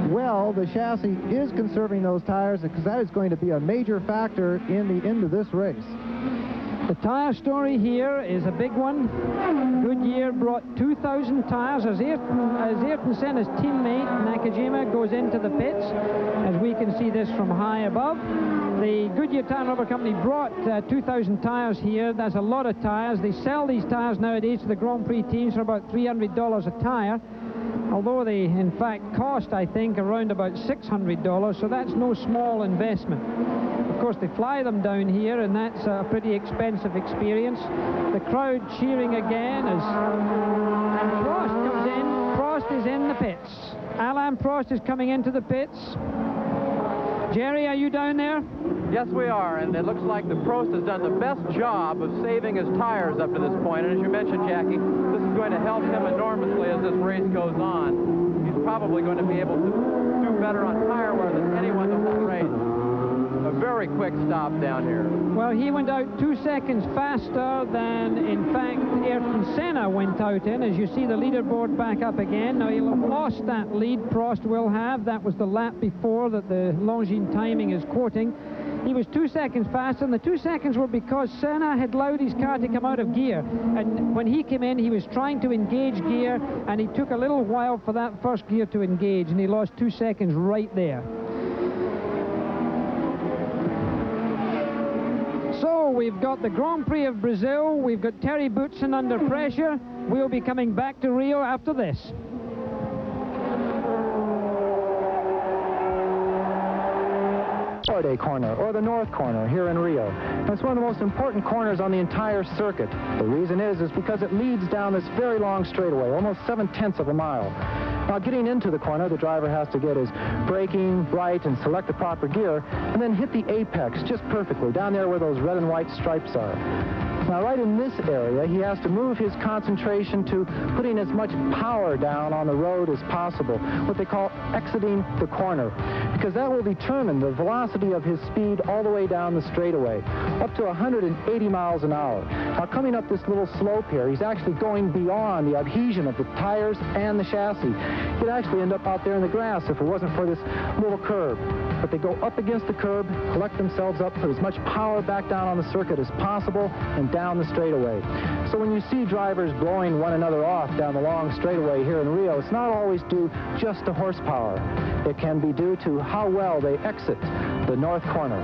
[SPEAKER 10] well the chassis is conserving those tires, because that is going to be a major factor in the end of this race.
[SPEAKER 4] The tire story here is a big one. Goodyear brought 2,000 tires as Ayrton Senna's teammate Nakajima goes into the pits, as we can see this from high above. The Goodyear Tire and Rubber Company brought 2,000 tires here. That's a lot of tires. They sell these tires nowadays to the Grand Prix teams for about $300 a tire, although they in fact cost, I think, around about $600, so that's no small investment. Of course, they fly them down here, and that's a pretty expensive experience. The crowd cheering again as Prost comes in. Prost is in the pits. Alain Prost is coming into the pits. Jerry, are you down there?
[SPEAKER 12] Yes, we are, and it looks like the Prost has done the best job of saving his tires up to this point. And as you mentioned, Jackie, this is going to help him enormously as this race goes on. He's probably going to be able to do better on tire wear than anyone the whole race. A very quick stop down here.
[SPEAKER 4] Well, he went out 2 seconds faster than, in fact, Ayrton Senna went out in. As you see the leaderboard back up again. Now, he'll have lost that lead, Prost will have. That was the lap before that the Longines timing is quoting. He was 2 seconds faster, and the 2 seconds were because Senna had allowed his car to come out of gear. And when he came in, he was trying to engage gear, and he took a little while for that first gear to engage, and he lost 2 seconds right there. So we've got the Grand Prix of Brazil. We've got Terry Boutsen under pressure. We'll be coming back to Rio after this.
[SPEAKER 7] Holiday Corner, or the North Corner, here in Rio. And it's one of the most important corners on the entire circuit. The reason is because it leads down this very long straightaway, almost 7/10 of a mile. Now, getting into the corner, the driver has to get his braking right and select the proper gear, and then hit the apex just perfectly, down there where those red and white stripes are. Now, right in this area, he has to move his concentration to putting as much power down on the road as possible, what they call exiting the corner, because that will determine the velocity of his speed all the way down the straightaway, up to 180 miles an hour. Now, coming up this little slope here, he's actually going beyond the adhesion of the tires and the chassis. He'd actually end up out there in the grass if it wasn't for this little curb. But they go up against the curb, collect themselves up, put as much power back down on the circuit as possible, and down the straightaway. So when you see drivers blowing one another off down the long straightaway here in Rio, it's not always due just to horsepower. It can be due to how well they exit the North Corner.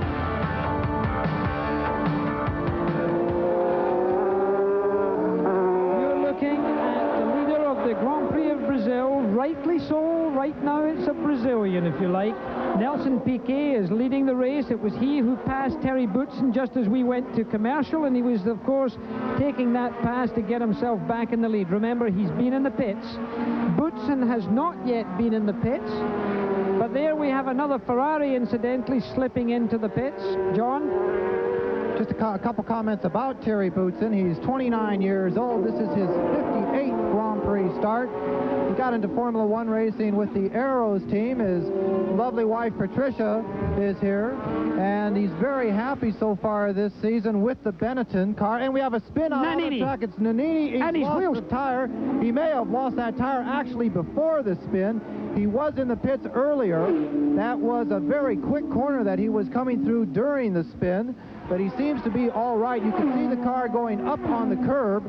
[SPEAKER 4] You're looking at the leader of the Grand Prix of Brazil, rightly so. Right now it's a Brazilian, if you like. Nelson Piquet is leading the race. It was he who passed Terry Boutsen just as we went to commercial, and he was, of course, taking that pass to get himself back in the lead. Remember, he's been in the pits. Boutsen has not yet been in the pits, but there we have another Ferrari, incidentally, slipping into the pits. John?
[SPEAKER 10] Just a couple comments about Terry Boutsen. He's 29 years old. This is his 58th Grand Prix start. He got into Formula One racing with the Arrows team. His lovely wife Patricia is here, and he's very happy so far this season with the Benetton car. And we have a spin out on the track. It's Nannini. He's lost the tire. He may have lost that tire actually before the spin. He was in the pits earlier. That was a very quick corner that he was coming through during the spin, but he seems to be all right. You can see the car going up on the curb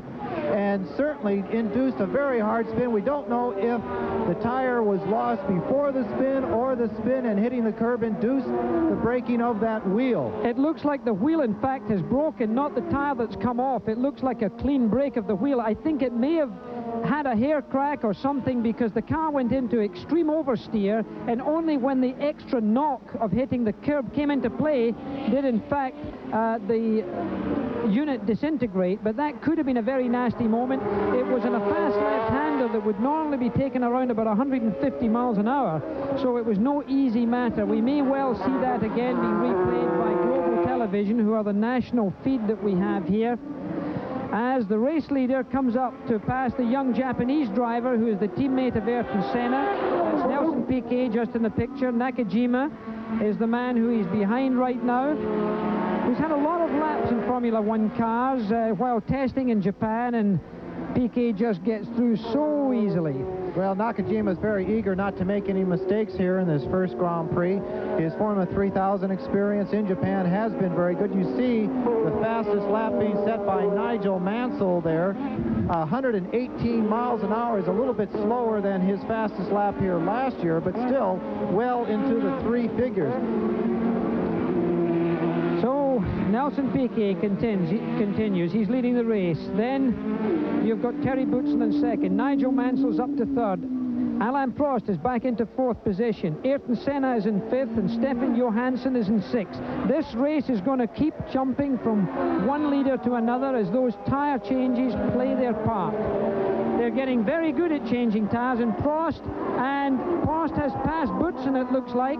[SPEAKER 10] and certainly induced a very hard spin. We don't know if the tire was lost before the spin or the spin and hitting the curb induced the breaking of that wheel.
[SPEAKER 4] It looks like the wheel, in fact, has broken, not the tire that's come off. It looks like a clean break of the wheel. I think it may have had a hair crack or something, because the car went into extreme oversteer, and only when the extra knock of hitting the curb came into play did, in fact, the unit disintegrate. But that could have been a very nasty moment. It was in a fast left-hander that would normally be taken around about 150 miles an hour, so it was no easy matter. We may well see that again being replayed by Global Television, who are the national feed that we have here, as the race leader comes up to pass the young Japanese driver who is the teammate of Ayrton Senna. That's Nelson Piquet just in the picture. Nakajima is the man who is behind right now, who's had a lot of laps in Formula One cars while testing in Japan, and Piquet just gets through so easily.
[SPEAKER 10] Well, Nakajima is very eager not to make any mistakes here in this first Grand Prix. His Formula 3000 experience in Japan has been very good. You see the fastest lap being set by Nigel Mansell there. 118 miles an hour is a little bit slower than his fastest lap here last year, but still well into the three figures.
[SPEAKER 4] Nelson Piquet continues. He's leading the race. Then you've got Terry Boutsen in second. Nigel Mansell's up to third. Alain Prost is back into fourth position. Ayrton Senna is in fifth, and Stefan Johansson is in sixth. This race is going to keep jumping from one leader to another as those tire changes play their part. They're getting very good at changing tires, and Prost has passed Boutsen, it looks like.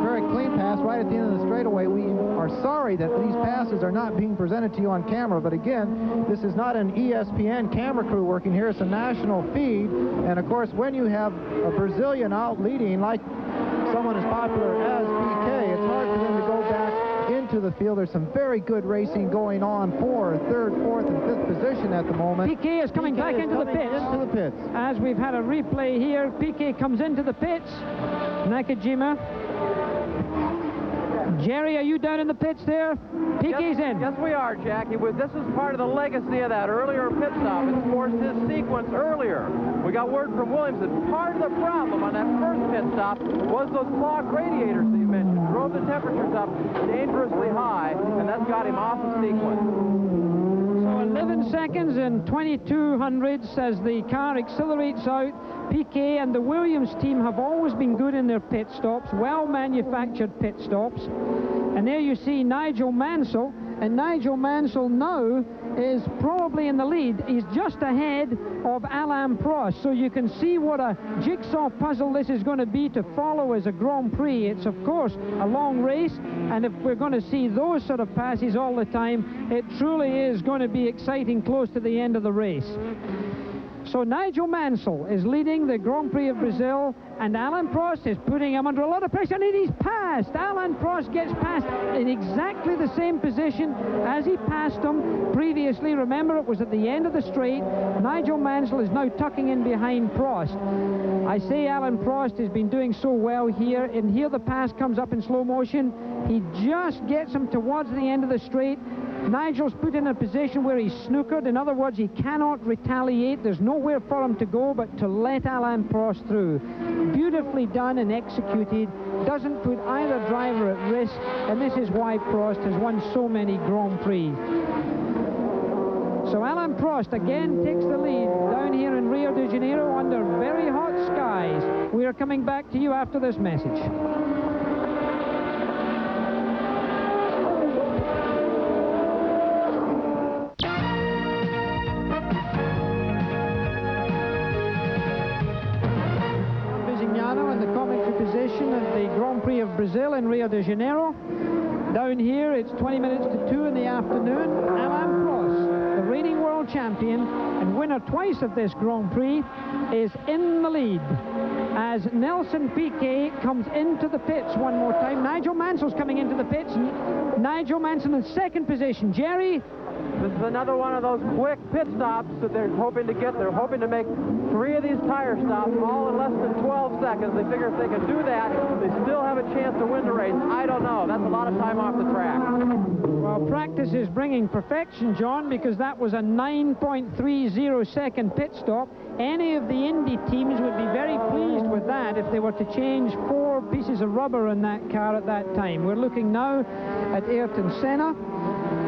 [SPEAKER 10] Very clean pass right at the end of the straightaway. We are sorry that these passes are not being presented to you on camera, but again, this is not an ESPN camera crew working here. It's a national feed, and of course, when you have a Brazilian out leading like someone as popular as Piquet, it's hard for them to go back into the field. There's some very good racing going on for third, fourth, and fifth position at the moment.
[SPEAKER 4] Piquet is coming back into the pits. As we've had a replay here, Piquet comes into the pits. Nakajima. Jerry, are you down in the pits there? Piquet's in.
[SPEAKER 12] Yes, we are, Jackie. This is part of the legacy of that earlier pit stop. It's forced his sequence earlier. We got word from Williams that part of the problem on that first pit stop was those clogged radiators that you mentioned. Drove the temperatures up dangerously high, and that's got him off the sequence.
[SPEAKER 4] So 11 seconds and 22 hundredths as the car accelerates out. Piquet and the Williams team have always been good in their pit stops, well-manufactured pit stops. And there you see Nigel Mansell, and Nigel Mansell now is probably in the lead. He's just ahead of Alain Prost, so you can see what a jigsaw puzzle this is going to be to follow as a Grand Prix. It's, of course, a long race, and if we're going to see those sort of passes all the time, it truly is going to be exciting close to the end of the race. So Nigel Mansell is leading the Grand Prix of Brazil, and Alain Prost is putting him under a lot of pressure, and he's passed. Alain Prost gets passed in exactly the same position as he passed him previously. Remember, it was at the end of the straight. Nigel Mansell is now tucking in behind Prost. I say Alain Prost has been doing so well here, and here the pass comes up in slow motion. He just gets him towards the end of the straight. Nigel's put in a position where he's snookered. In other words, he cannot retaliate. There's nowhere for him to go but to let Alain Prost through. Beautifully done and executed. Doesn't put either driver at risk, and this is why Prost has won so many Grand Prix. So Alain Prost again takes the lead down here in Rio de Janeiro under very hot skies. We are coming back to you after this message. Of Brazil in Rio de Janeiro. Down here it's 20 minutes to 2 in the afternoon. Alain Prost, the reigning world champion and winner twice of this Grand Prix, is in the lead as Nelson Piquet comes into the pits one more time. Nigel Mansell's coming into the pits. Nigel Mansell in second position. Jerry?
[SPEAKER 12] This is another one of those quick pit stops that they're hoping to get. They're hoping to make 3 of these tire stops all in less than 12 seconds. They figure if they can do that, they still have a chance to win the race. I don't know. That's a lot of time off the track.
[SPEAKER 4] Well, practice is bringing perfection, John, because that was a 9.30 second pit stop. Any of the Indy teams would be very pleased with that if they were to change 4 pieces of rubber in that car at that time. We're looking now at Ayrton Senna.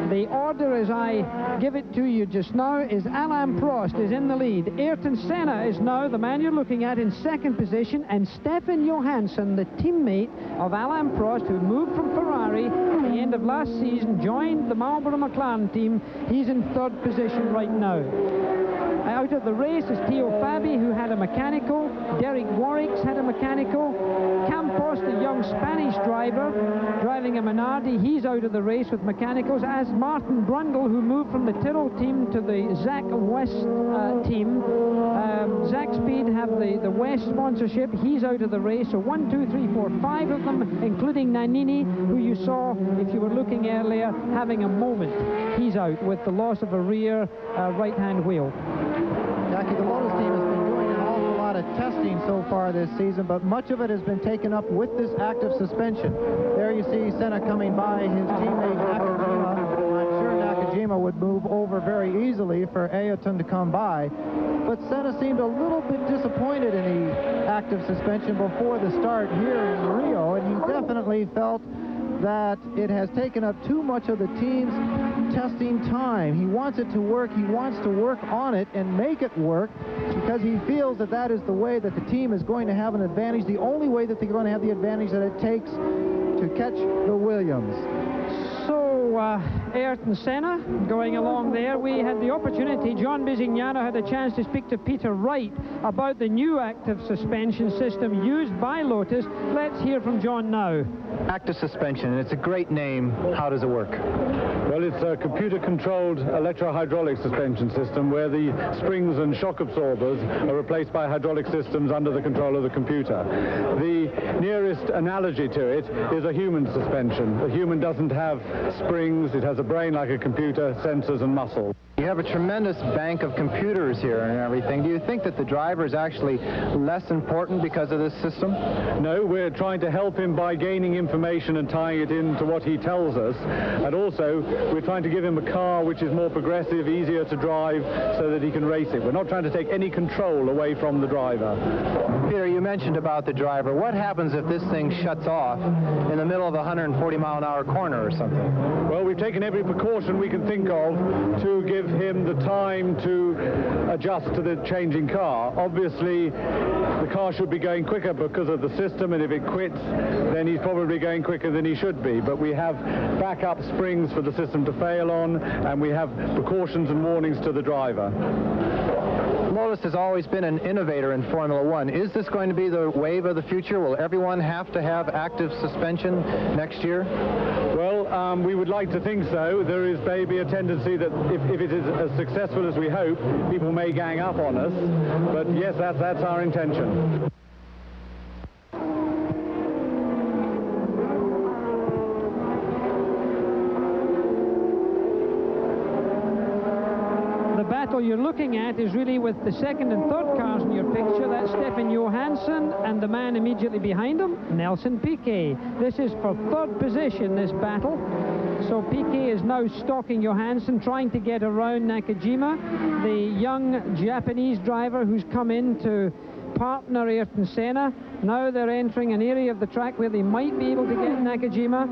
[SPEAKER 4] The order as I give it to you just now is Alain Prost is in the lead. Ayrton Senna is now the man you're looking at in second position, and Stefan Johansson, the teammate of Alain Prost, who moved from Ferrari at the end of last season, joined the Marlboro McLaren team. He's in third position right now. Out of the race is Theo Fabi, who had a mechanical. Derek Warwick's had a mechanical. Campos, the young Spanish driver, driving a Minardi, he's out of the race with mechanicals, as Martin Brundle, who moved from the Tyrrell team to the Zach West team. Zach Speed have the West sponsorship. He's out of the race. So 1, 2, 3, 4, 5 of them, including Nannini, who you saw, if you were looking earlier, having a moment. He's out with the loss of a rear right-hand wheel.
[SPEAKER 10] Jackie, the Lotus team has been doing an awful lot of testing so far this season, but much of it has been taken up with this active suspension. There you see Senna coming by his teammate Nakajima. I'm sure Nakajima would move over very easily for Ayrton to come by. But Senna seemed a little bit disappointed in the active suspension before the start here in Rio, and he definitely felt that it has taken up too much of the team's testing time. He wants it to work. He wants to work on it and make it work because he feels that that is the way that the team is going to have an advantage, the only way that they're going to have the advantage that it takes to catch the Williams.
[SPEAKER 4] So, Ayrton Senna going along there. We had the opportunity, John Bisignano had a chance to speak to Peter Wright about the new active suspension system used by Lotus. Let's hear from John now.
[SPEAKER 7] Active suspension, it's a great name. How does it work?
[SPEAKER 13] Well, it's a computer-controlled electro-hydraulic suspension system where the springs and shock absorbers are replaced by hydraulic systems under the control of the computer. The nearest analogy to it is a human suspension. A human doesn't have springs. It has a brain like a computer, sensors and muscle.
[SPEAKER 7] You have a tremendous bank of computers here and everything. Do you think that the driver is actually less important because of this system?
[SPEAKER 13] No, we're trying to help him by gaining information and tying it into what he tells us. And also, we're trying to give him a car which is more progressive, easier to drive, so that he can race it. We're not trying to take any control away from the driver.
[SPEAKER 7] Peter, you mentioned about the driver. What happens if this thing shuts off in the middle of a 140-mile-an-hour corner or something?
[SPEAKER 13] Well, we've taken every precaution we can think of to give him the time to adjust to the changing car. Obviously, the car should be going quicker because of the system, and if it quits, then he's probably going quicker than he should be. But we have backup springs for the system to fail on, and we have precautions and warnings to the driver.
[SPEAKER 7] Lotus has always been an innovator in Formula One. Is this going to be the wave of the future? Will everyone have to have active suspension next year?
[SPEAKER 13] Well, we would like to think so. There is maybe a tendency that if it is as successful as we hope, people may gang up on us. But yes, that's our intention.
[SPEAKER 4] The battle you're looking at is really with the second and third cars in your picture. That's Stefan Johansson and the man immediately behind him, Nelson Piquet. This is for third position, this battle. So Piquet is now stalking Johansson, trying to get around Nakajima, the young Japanese driver who's come in to partner Ayrton Senna. Now they're entering an area of the track where they might be able to get Nakajima.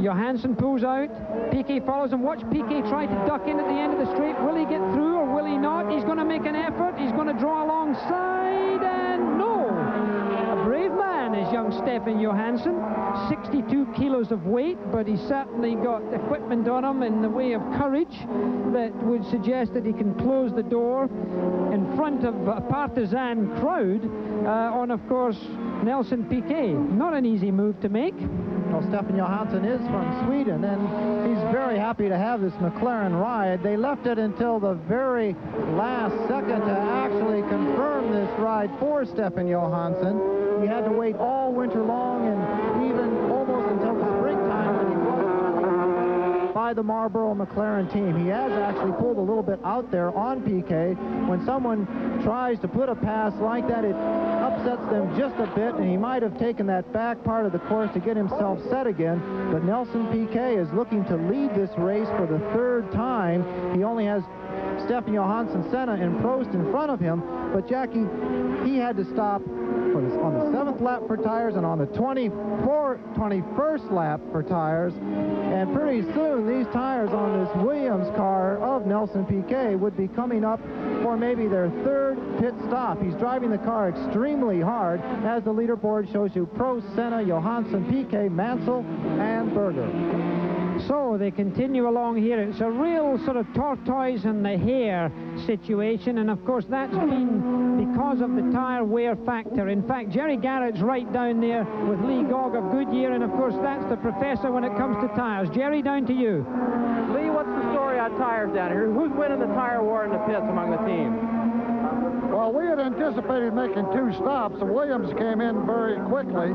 [SPEAKER 4] Johansson pulls out. Piquet follows him. Watch Piquet try to duck in at the end of the straight. Will he get through or will he not? He's going to make an effort. He's going to draw alongside, and no! A brave man is young Stefan Johansson. 62 kilos of weight, but he's certainly got equipment on him in the way of courage that would suggest that he can close the door in front of a partisan crowd on, of course, Nelson Piquet. Not an easy move to make.
[SPEAKER 10] Well, Stefan Johansson is from Sweden, and he's very happy to have this McLaren ride. They left it until the very last second to actually confirm this ride for Stefan Johansson. He had to wait all winter long and even almost until the springtime when he was by the Marlboro McLaren team. He has actually pulled a little bit out there on Piquet. When someone tries to put a pass like that, it upsets them just a bit, and he might have taken that back part of the course to get himself set again. But Nelson Piquet is looking to lead this race for the third time. He only has Stefan Johansson, Senna, and Prost in front of him. But Jackie, he had to stop on the 7th lap for tires and on the 21st lap for tires. And pretty soon, these tires on this Williams car of Nelson Piquet would be coming up for maybe their third pit stop. He's driving the car extremely hard, as the leaderboard shows you. Prost, Senna, Johansson, Piquet, Mansell, and Berger.
[SPEAKER 4] So they continue along here. It's a real sort of tortoise and the hare situation, and of course that's been because of the tire wear factor. In fact, Jerry Garrett's right down there with Lee Gogg of Goodyear, and of course that's the professor when it comes to tires. Jerry, down to you.
[SPEAKER 12] Lee, what's the story on tires down here? Who's winning the tire war in the pits among the teams?
[SPEAKER 14] Well, we had anticipated making 2 stops. The Williams came in very quickly.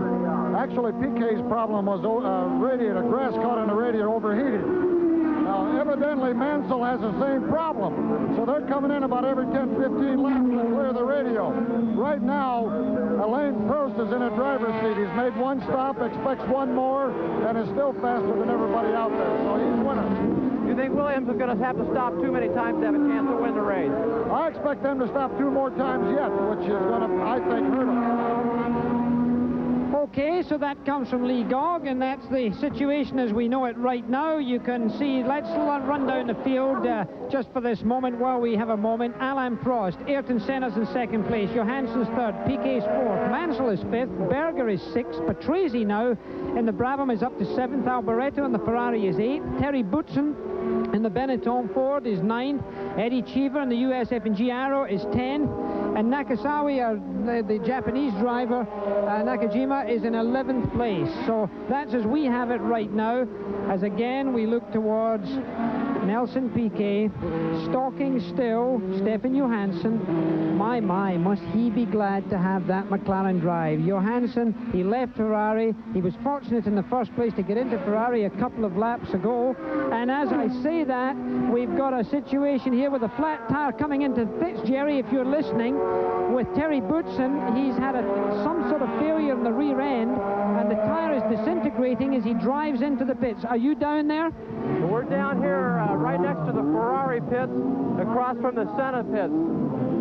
[SPEAKER 14] Actually, Piquet's problem was radiator. Grass caught in the radiator overheated. Now, evidently, Mansell has the same problem. So they're coming in about every 10, 15 laps to clear the radio. Right now, Alain Prost is in a driver's seat. He's made 1 stop, expects 1 more, and is still faster than everybody out there. So he's winning.
[SPEAKER 12] Do you think Williams is going to have to stop too many times to have a chance to win the race?
[SPEAKER 14] I expect them to stop 2 more times yet, which is going to, I think, hurt them.
[SPEAKER 4] Okay, so that comes from Lee Gogg, and that's the situation as we know it right now. You can see, let's run down the field just for this moment while we have a moment. Alain Prost, Ayrton Senna's in second place, Johansson's third, Piquet's fourth, Mansell is fifth, Berger is sixth, Patrese now in the Brabham is up to seventh, Alboreto in the Ferrari is eighth, Terry Boutsen in the Benetton Ford is 9th, Eddie Cheever in the US F&G Arrow is 10th, and Nakasawa, the Japanese driver, Nakajima, is in 11th place. So that's as we have it right now, as again we look towards Nelson Piquet, stalking still Stefan Johansson. My, must he be glad to have that McLaren drive. Johansson, he left Ferrari. He was fortunate in the first place to get into Ferrari a couple of laps ago. And as I say that, we've got a situation here with a flat tire coming into the pits, Jerry, if you're listening, with Terry Boutsen. He's had some sort of failure in the rear end, and the tire is disintegrating as he drives into the pits. Are you down there?
[SPEAKER 12] We're down here right next to the Ferrari pits, across from the Senna pits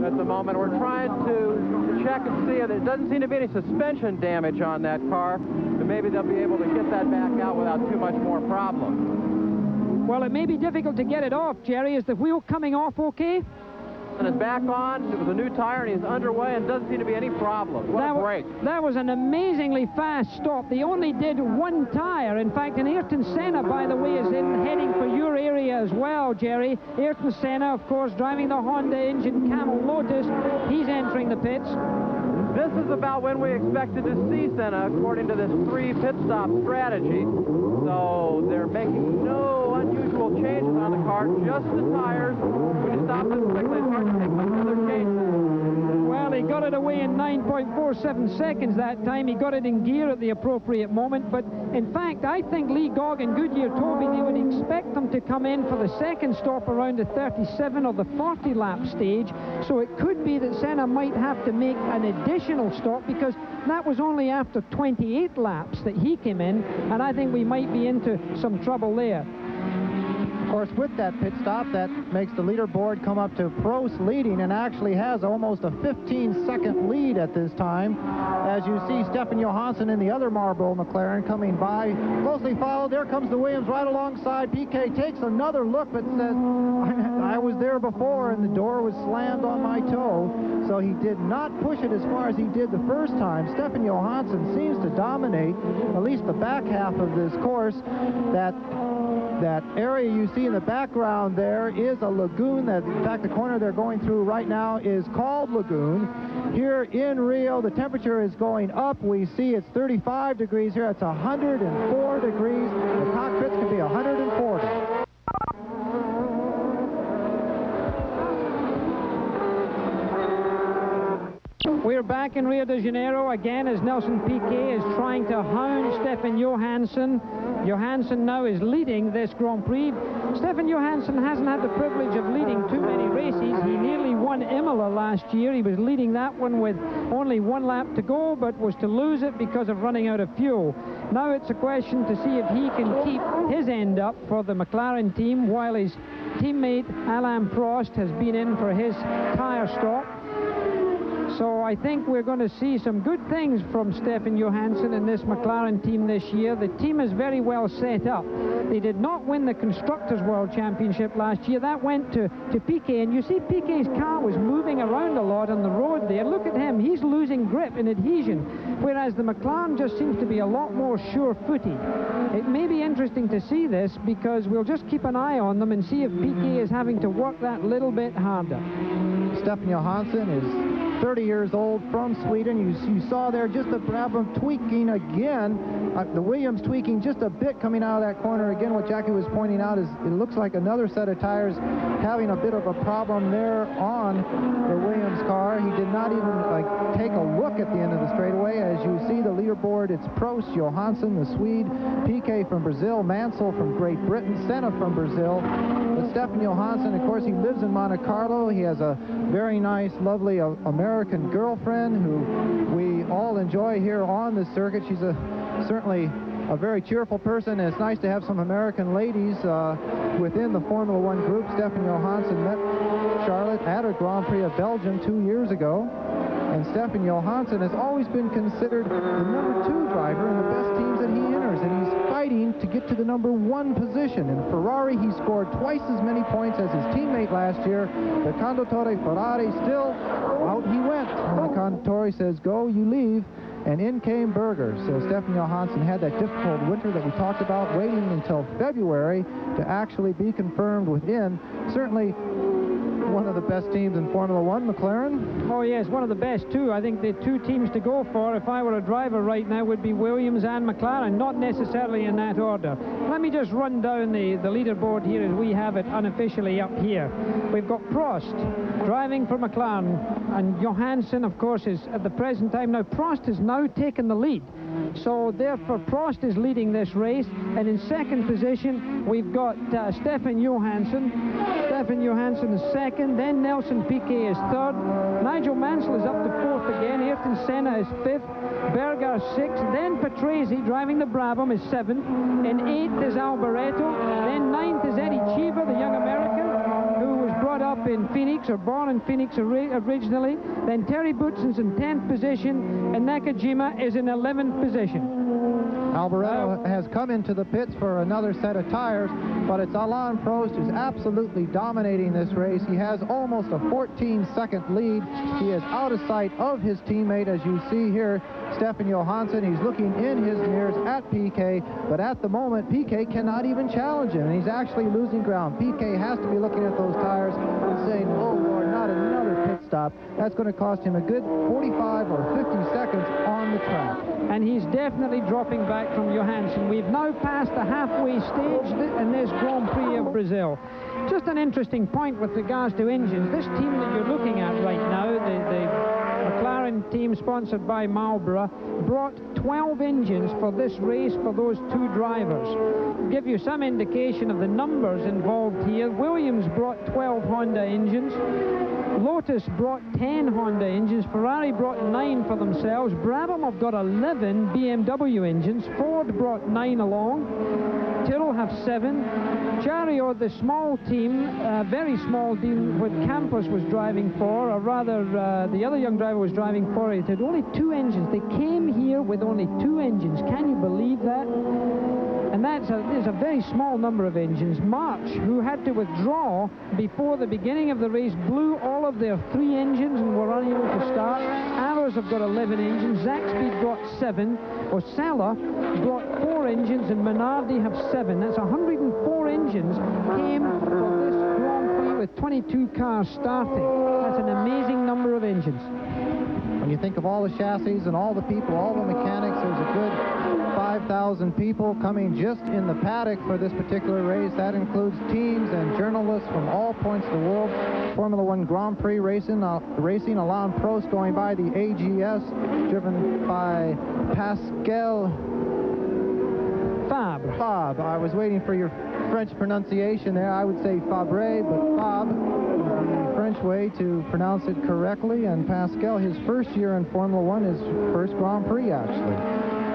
[SPEAKER 12] at the moment. We're trying to check and see. There doesn't seem to be any suspension damage on that car, but maybe they'll be able to get that back out without too much more problem.
[SPEAKER 4] Well, it may be difficult to get it off, Jerry. Is the wheel coming off okay?
[SPEAKER 12] And it's back on with a new tire, and he's underway, and doesn't seem to be any problem. What a break.
[SPEAKER 4] That was an amazingly fast stop. They only did one tire. In fact, and Ayrton Senna, by the way, is heading for your area as well, Jerry. Ayrton Senna, of course, driving the Honda engine Camel Lotus. He's entering the pits.
[SPEAKER 12] This is about when we expected to see Senna, according to this 3 pit stop strategy. So they're making no unusual changes on the car, just the tires. When you stop this quickly, it's hard to make much other changes.
[SPEAKER 4] Well, he got it away in 9.47 seconds that time. He got it in gear at the appropriate moment. But in fact, I think Lee Gogg and Goodyear told me they would expect them to come in for the second stop around the 37 or the 40 lap stage. So it could be that Senna might have to make an additional stop, because that was only after 28 laps that he came in, and I think we might be into some trouble there.
[SPEAKER 10] Of course, with that pit stop, that makes the leaderboard come up to Prost leading, and actually has almost a 15-second lead at this time. As you see, Stefan Johansson in the other Marlboro McLaren coming by, closely followed. There comes the Williams right alongside. Piquet takes another look, but says, I was there before, and the door was slammed on my toe. So he did not push it as far as he did the first time. Stefan Johansson seems to dominate at least the back half of this course. That area you see in the background there is a lagoon. That, in fact, the corner they're going through right now is called Lagoon. Here in Rio, the temperature is going up. We see it's 35 degrees here. It's 104 degrees. The cockpits can be 140.
[SPEAKER 4] We're back in Rio de Janeiro again as Nelson Piquet is trying to hound Stefan Johansson. Johansson now is leading this Grand Prix. Stefan Johansson hasn't had the privilege of leading too many races. He nearly won Imola last year. He was leading that one with only 1 lap to go, but was to lose it because of running out of fuel. Now it's a question to see if he can keep his end up for the McLaren team, while his teammate Alain Prost has been in for his tire stop. So I think we're going to see some good things from Stefan Johansson in this McLaren team this year. The team is very well set up. They did not win the Constructors' World Championship last year. That went to Piquet, and you see Piquet's car was moving around a lot on the road there. Look at him. He's losing grip and adhesion, whereas the McLaren just seems to be a lot more sure-footed. It may be interesting to see this, because we'll just keep an eye on them and see if Piquet is having to work that little bit harder.
[SPEAKER 10] Stefan Johansson is 30 years old, from Sweden. You saw there just the Brabham tweaking again, the Williams tweaking just a bit coming out of that corner. Again, what Jackie was pointing out is it looks like another set of tires having a bit of a problem there on the Williams car. He did not even take a look at the end of the straightaway. As you see the leaderboard, it's Prost, Johansson, the Swede, Piquet from Brazil, Mansell from Great Britain, Senna from Brazil. But Stefan Johansson, of course, he lives in Monte Carlo. He has a very nice, lovely American girlfriend who we all enjoy here on the circuit. She's certainly a very cheerful person, and it's nice to have some American ladies within the Formula One group. Stefan Johansson met Charlotte at a Grand Prix of Belgium 2 years ago, And Stefan Johansson has always been considered the number 2 driver in the best teams that he enters, and he's fighting to get to the number 1 position. In Ferrari, he scored twice as many points as his teammate last year. The Conduttore Ferrari still, out he went. And the Conduttore says, go, you leave. And in came Berger. So Stefan Johansson had that difficult winter that we talked about, waiting until February to actually be confirmed within. Certainly one of the best teams in Formula One, McLaren.
[SPEAKER 4] Oh yes, one of the best too. I think the 2 teams to go for, if I were a driver right now, would be Williams and McLaren, not necessarily in that order. Let me just run down the leaderboard here as we have it unofficially up here. We've got Prost driving for McLaren, and Johansson, of course, is at the present time. Now, Prost has now taken the lead. So therefore Prost is leading this race, and in second position we've got Stefan Johansson. Stefan Johansson is second, then Nelson Piquet is third, Nigel Mansell is up to fourth again, Ayrton Senna is fifth, Berger sixth, then Patrese driving the Brabham is seventh, in eighth is Alboreto, then ninth is Eddie Cheever, the young American, who was brought up in Phoenix, or born in Phoenix originally. Then Terry Boutsen's in 10th position, and Nakajima is in 11th position.
[SPEAKER 10] Alboreto has come into the pits for another set of tires, but it's Alain Prost who's absolutely dominating this race. He has almost a 14-second lead. He is out of sight of his teammate, as you see here, Stefan Johansson. He's looking in his mirrors at Piquet, but at the moment, Piquet cannot even challenge him, and he's actually losing ground. Piquet has to be looking at those tires and saying, oh, Lord, not another pit stop. That's going to cost him a good 45 or 50 seconds on the track.
[SPEAKER 4] And he's definitely dropping back from Johansson. We've now passed the halfway stage in this Grand Prix of Brazil. Just an interesting point with regards to engines. This team that you're looking at right now, the McLaren team sponsored by Marlboro, brought 12 engines for this race for those 2 drivers. To give you some indication of the numbers involved here, Williams brought 12 Honda engines, Lotus brought 10 Honda engines, Ferrari brought 9 for themselves, Brabham have got 11 BMW engines, Ford brought 9 along, Tyrrell have 7, Chariot, the small team, very small team, what Campos was driving for, or rather the other young driver was driving for, it had only 2 engines. They came here with only 2 engines. Can you believe that? And that's a very small number of engines. March, who had to withdraw before the beginning of the race, blew all of their 3 engines and were unable to start. Ours have got 11 engines. Zaxby brought 7. Osella brought 4 engines, and Minardi have 7. That's 104 engines came for this Grand Prix with 22 cars starting. That's an amazing number of engines.
[SPEAKER 10] When you think of all the chassis and all the people, all the mechanics, there's a good 5,000 people coming just in the paddock for this particular race. That includes teams and journalists from all points of the world. Formula One Grand Prix racing, Alain Prost going by the AGS, driven by Pascal Fabre. I was waiting for your French pronunciation there. I would say Fabre, but Fabre is the French way to pronounce it correctly. And Pascal, his first year in Formula One, his first Grand Prix, actually.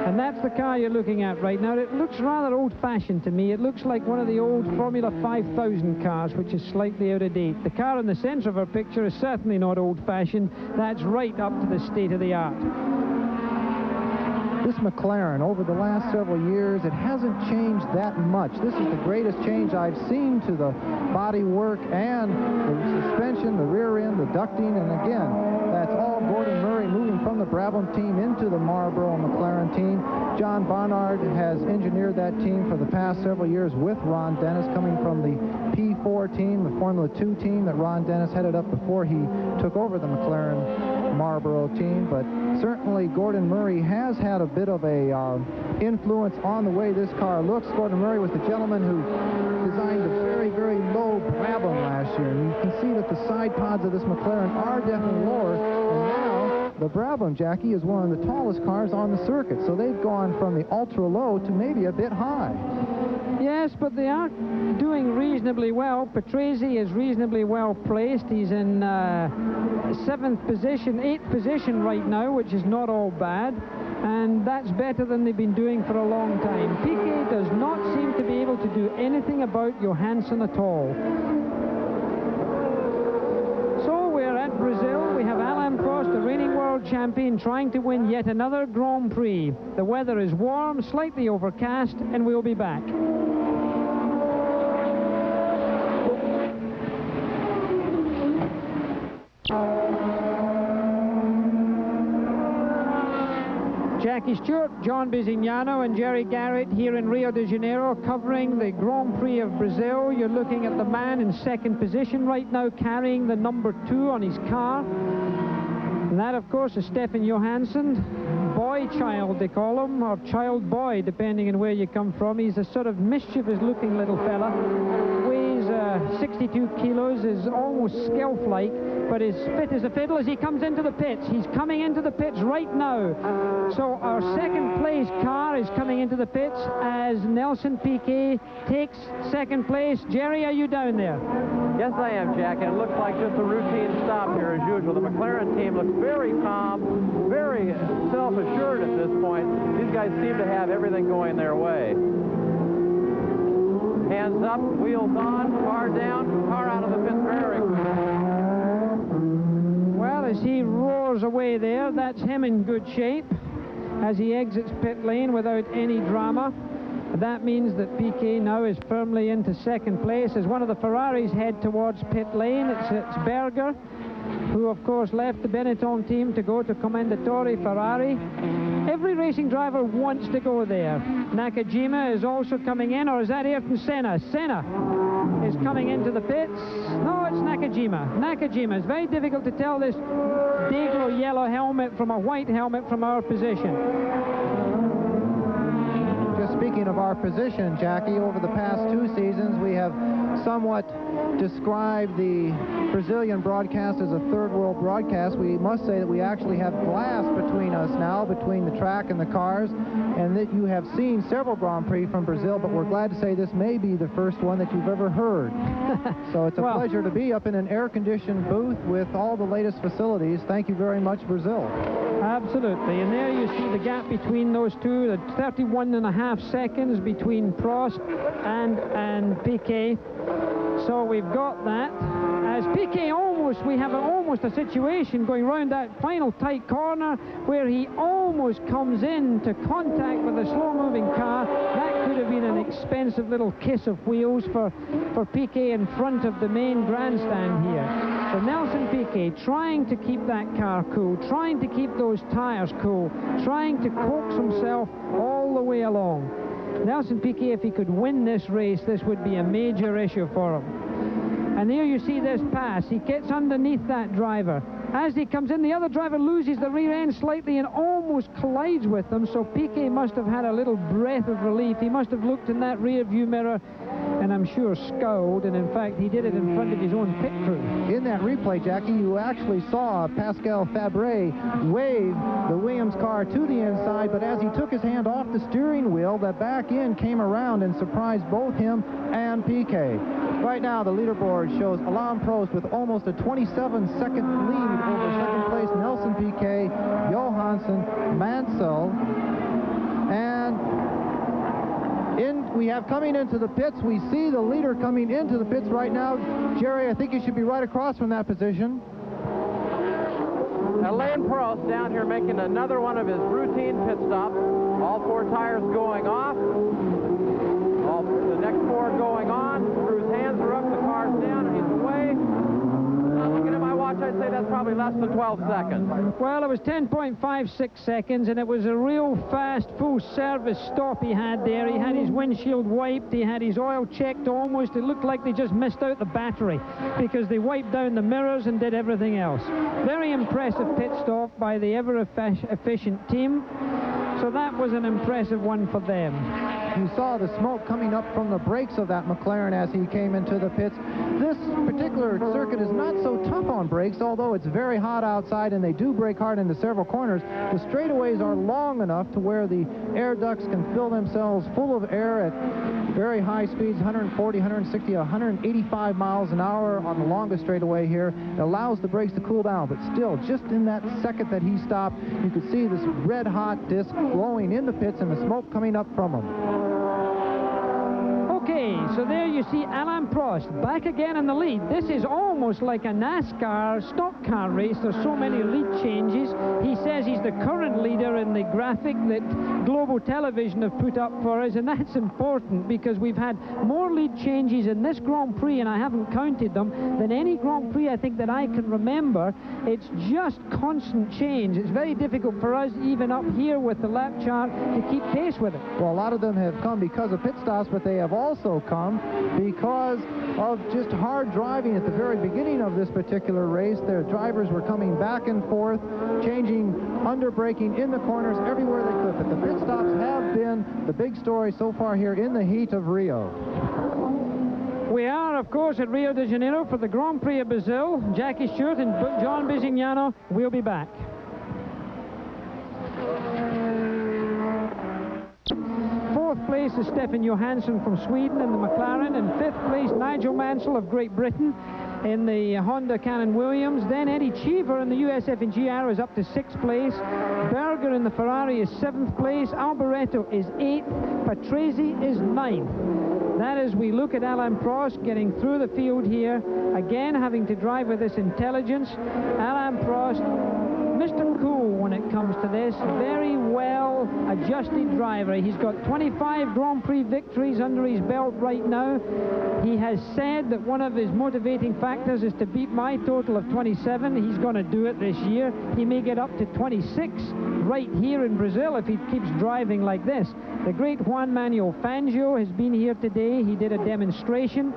[SPEAKER 4] And that's the car you're looking at right now. It looks rather old-fashioned to me. It looks like one of the old Formula 5000 cars, which is slightly out of date. The car in the center of our picture is certainly not old-fashioned. That's right up to the state of the art.
[SPEAKER 10] This McLaren, over the last several years, it hasn't changed that much. This is the greatest change I've seen to the body work and the suspension, the rear end, the ducting, and again, that's all Gordon Murray moving from the Brabham team into the Marlboro McLaren team. John Barnard has engineered that team for the past several years with Ron Dennis, coming from the P4 team, the Formula 2 team that Ron Dennis headed up before he took over the McLaren Marlboro team. But certainly Gordon Murray has had a bit of a influence on the way this car looks. Gordon Murray was the gentleman who designed a very, very low Brabham last year. And you can see that the side pods of this McLaren are definitely lower. And now the Brabham, Jackie, is one of the tallest cars on the circuit. So they've gone from the ultra low to maybe a bit high.
[SPEAKER 4] Yes, but they are doing reasonably well. Patrese is reasonably well placed. He's in 7th position, 8th position right now, which is not all bad. And that's better than they've been doing for a long time. Piquet does not seem to be able to do anything about Johansson at all. So we're at Brazil. We have Alain Prost, the reigning world world champion trying to win yet another Grand Prix. The weather is warm, slightly overcast, and we'll be back. Jackie Stewart, John Bisignano and Jerry Garrett here in Rio de Janeiro covering the Grand Prix of Brazil. You're looking at the man in second position right now carrying the number 2 on his car. And that, of course, is Stefan Johansson. Boy child, they call him, or child boy, depending on where you come from. He's a sort of mischievous-looking little fella. Weighs 62 kilos, is almost Skelf-like, but is fit as a fiddle as he comes into the pits. He's coming into the pits right now. So our second place car is coming into the pits as Nelson Piquet takes second place. Jerry, are you down there?
[SPEAKER 12] Yes, I am, Jack, and it looks like just a routine stop here as usual. The McLaren team looks very calm, very self-assured at this point. These guys seem to have everything going their way. Hands up, wheels on, car down, car out of the pit very quickly.
[SPEAKER 4] Well, as he roars away there, that's him in good shape as he exits pit lane without any drama. That means that Piquet now is firmly into second place as one of the Ferraris head towards pit lane. It's Berger, who of course left the Benetton team to go to Commendatore Ferrari. Every racing driver wants to go there. Nakajima is also coming in, or is that Ayrton Senna? Senna is coming into the pits. No, it's Nakajima. Nakajima. It's very difficult to tell this Dayglow yellow helmet from a white helmet from our position.
[SPEAKER 10] Just speaking of our position, Jackie, over the past 2 seasons, we have somewhat described the Brazilian broadcast as a third world broadcast. We must say that we actually have glass between us now, between the track and the cars, and that you have seen several Grand Prix from Brazil, but we're glad to say this may be the first one that you've ever heard. So it's a pleasure to be up in an air-conditioned booth with all the latest facilities. Thank you very much, Brazil.
[SPEAKER 4] Absolutely, and there you see the gap between those two, the 31.5 seconds between Prost and Piquet. So we've got that. As Piquet we have almost a situation going round that final tight corner where he almost comes in to contact with a slow-moving car. That could have been an expensive little kiss of wheels for Piquet in front of the main grandstand here. So Nelson Piquet trying to keep that car cool, trying to keep those tires cool, trying to coax himself all the way along. Nelson Piquet, if he could win this race, this would be a major issue for him. And there you see this pass. He gets underneath that driver. As he comes in, the other driver loses the rear end slightly and almost collides with them, so Piquet must have had a little breath of relief. He must have looked in that rear view mirror and I'm sure scowled, and in fact he did it in front of his own pit crew.
[SPEAKER 10] In that replay, Jackie, you actually saw Pascal Fabre wave the Williams car to the inside, but as he took his hand off the steering wheel, the back end came around and surprised both him and Piquet. Right now, the leaderboard shows Alain Prost with almost a 27-second lead over second place Nelson Piquet, Johansson, Mansell, and we have coming into the pits, we see the leader coming into the pits right now. Jerry, I think you should be right across from that position.
[SPEAKER 12] Alain Prost down here making another one of his routine pit stops. All four tires going off. The next four going on. Crew's hands are up, the car's down, and he's away. Looking at my watch, I'd say that's probably less than 12 seconds.
[SPEAKER 4] Well, it was 10.56 seconds, and it was a real fast, full-service stop he had there. He had his windshield wiped, he had his oil checked almost. It looked like they just missed out the battery because they wiped down the mirrors and did everything else. Very impressive pit stop by the ever-efficient team. So that was an impressive one for them.
[SPEAKER 10] You saw the smoke coming up from the brakes of that McLaren as he came into the pits. This particular circuit is not so tough on brakes, although it's very hot outside and they do brake hard into several corners. The straightaways are long enough to where the air ducts can fill themselves full of air at very high speeds, 140, 160, 185 miles an hour on the longest straightaway here. It allows the brakes to cool down, but still, just in that second that he stopped, you could see this red-hot disc blowing in the pits and the smoke coming up from them.
[SPEAKER 4] Okay, So there you see Alain Prost back again in the lead. This is almost like a NASCAR stock car race. There's so many lead changes. He says he's the current leader in the graphic that Global Television have put up for us, and that's important because we've had more lead changes in this Grand Prix, and I haven't counted them, than any Grand Prix I think that I can remember. It's just constant change. It's very difficult for us, even up here with the lap chart, to keep pace with it.
[SPEAKER 10] Well, a lot of them have come because of pit stops, but they have also come because of just hard driving at the very beginning of this particular race. Their drivers were coming back and forth, changing, under-braking in the corners everywhere they could. But the pit stops have been the big story so far here in the heat of Rio.
[SPEAKER 4] We are, of course, at Rio de Janeiro for the Grand Prix of Brazil. Jackie Stewart and John Bisignano will be back. Fourth place is Stefan Johansson from Sweden in the McLaren, and fifth place Nigel Mansell of Great Britain in the Honda Canon Williams. Then Eddie Cheever in the USF&G Arrow is up to sixth place. Berger in the Ferrari is seventh place. Alboreto is eighth. Patrese is ninth. That is, we look at Alain Prost getting through the field here, again having to drive with this intelligence. Alain Prost, Mr. Cool when it comes to this, very well adjusted driver. He's got 25 Grand Prix victories under his belt right now. He has said that one of his motivating factors is to beat my total of 27. He's going to do it this year. He may get up to 26 right here in Brazil if he keeps driving like this. The great Juan Manuel Fangio has been here today. He did a demonstration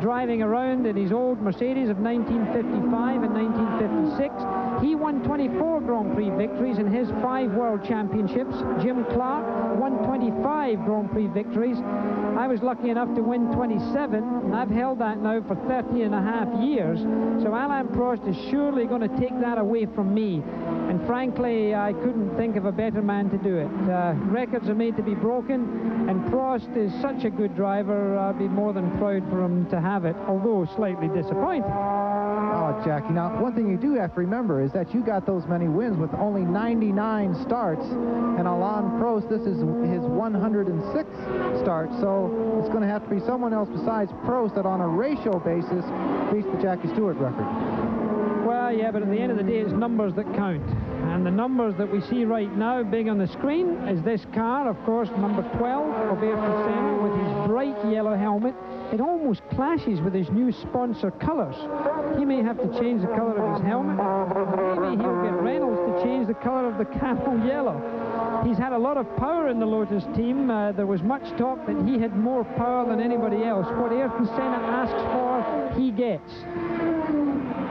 [SPEAKER 4] driving around in his old Mercedes of 1955 and 1956. He won 24 Grand Prix victories in his 5 World Championships. Jim Clark won 25 Grand Prix victories. I was lucky enough to win 27, and I've held that now for 30 and a half years. So Alain Prost is surely going to take that away from me. And frankly, I couldn't think of a better man to do it. Records are made to be broken, and Prost is such a good driver. I'd be more than proud for him to have it, although slightly disappointed.
[SPEAKER 10] Oh, Jackie, now one thing you do have to remember is that you got those many wins with only 99 starts, and Alain Prost, this is his 106th start, so it's going to have to be someone else besides Prost that on a ratio basis beats the Jackie Stewart record.
[SPEAKER 4] Well, yeah, but at the end of the day, it's numbers that count. And the numbers that we see right now, big on the screen, is this car, of course, number 12 of Ayrton Senna with his bright yellow helmet. It almost clashes with his new sponsor colors. He may have to change the color of his helmet. Maybe he'll get Reynolds to change the color of the camel yellow. He's had a lot of power in the Lotus team. There was much talk that he had more power than anybody else. What Ayrton Senna asks for, he gets.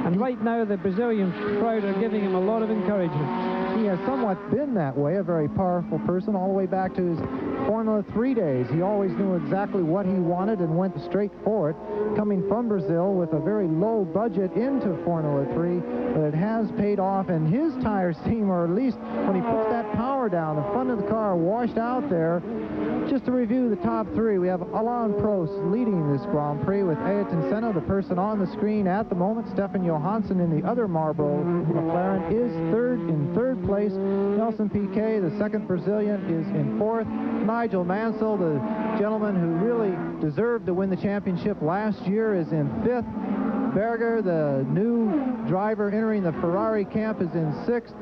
[SPEAKER 4] And right now, the Brazilian crowd are giving him a lot of encouragement.
[SPEAKER 10] He has somewhat been that way, a very powerful person, all the way back to his Formula 3 days. He always knew exactly what he wanted and went straight for it. Coming from Brazil with a very low budget into Formula 3, but it has paid off, and his tires seem, or at least when he puts that power down, the front of the car washed out there. Just to review the top 3, we have Alain Prost leading this Grand Prix with Ayrton Senna, the person on the screen at the moment. Stefan Johansson in the other Marlboro McLaren is in third place. Nelson Piquet, the second Brazilian, is in fourth. Nigel Mansell, the gentleman who really deserved to win the championship last year, is in fifth. Berger, the new driver entering the Ferrari camp, is in sixth.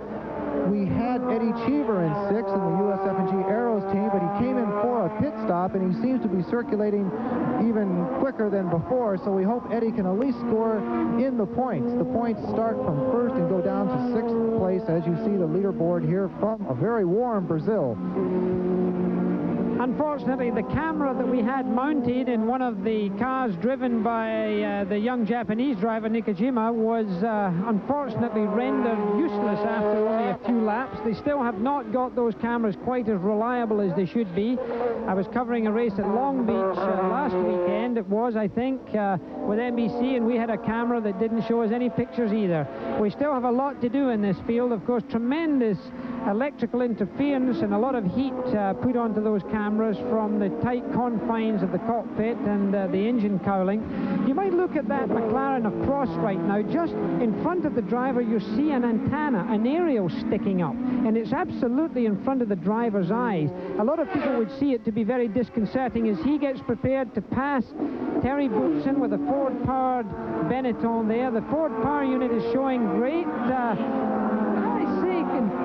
[SPEAKER 10] We had Eddie Cheever in sixth in the USF&G Arrows team, but he came in for a pit stop, and he seems to be circulating even quicker than before, so we hope Eddie can at least score in the points. The points start from first and go down to sixth place, as you see the leaderboard here from a very warm Brazil.
[SPEAKER 4] Unfortunately, the camera that we had mounted in one of the cars driven by the young Japanese driver Nakajima was unfortunately rendered useless after only a few laps. They still have not got those cameras quite as reliable as they should be. I was covering a race at Long Beach last weekend, it was, I think, with NBC, and we had a camera that didn't show us any pictures either. We still have a lot to do in this field. Of course, tremendous electrical interference and a lot of heat put onto those cameras from the tight confines of the cockpit and the engine cowling. You might look at that McLaren across right now. Just in front of the driver, you see an antenna, an aerial sticking up, and it's absolutely in front of the driver's eyes. A lot of people would see it to be very disconcerting as he gets prepared to pass Terry Boutsen with a Ford-powered Benetton there. The Ford power unit is showing great,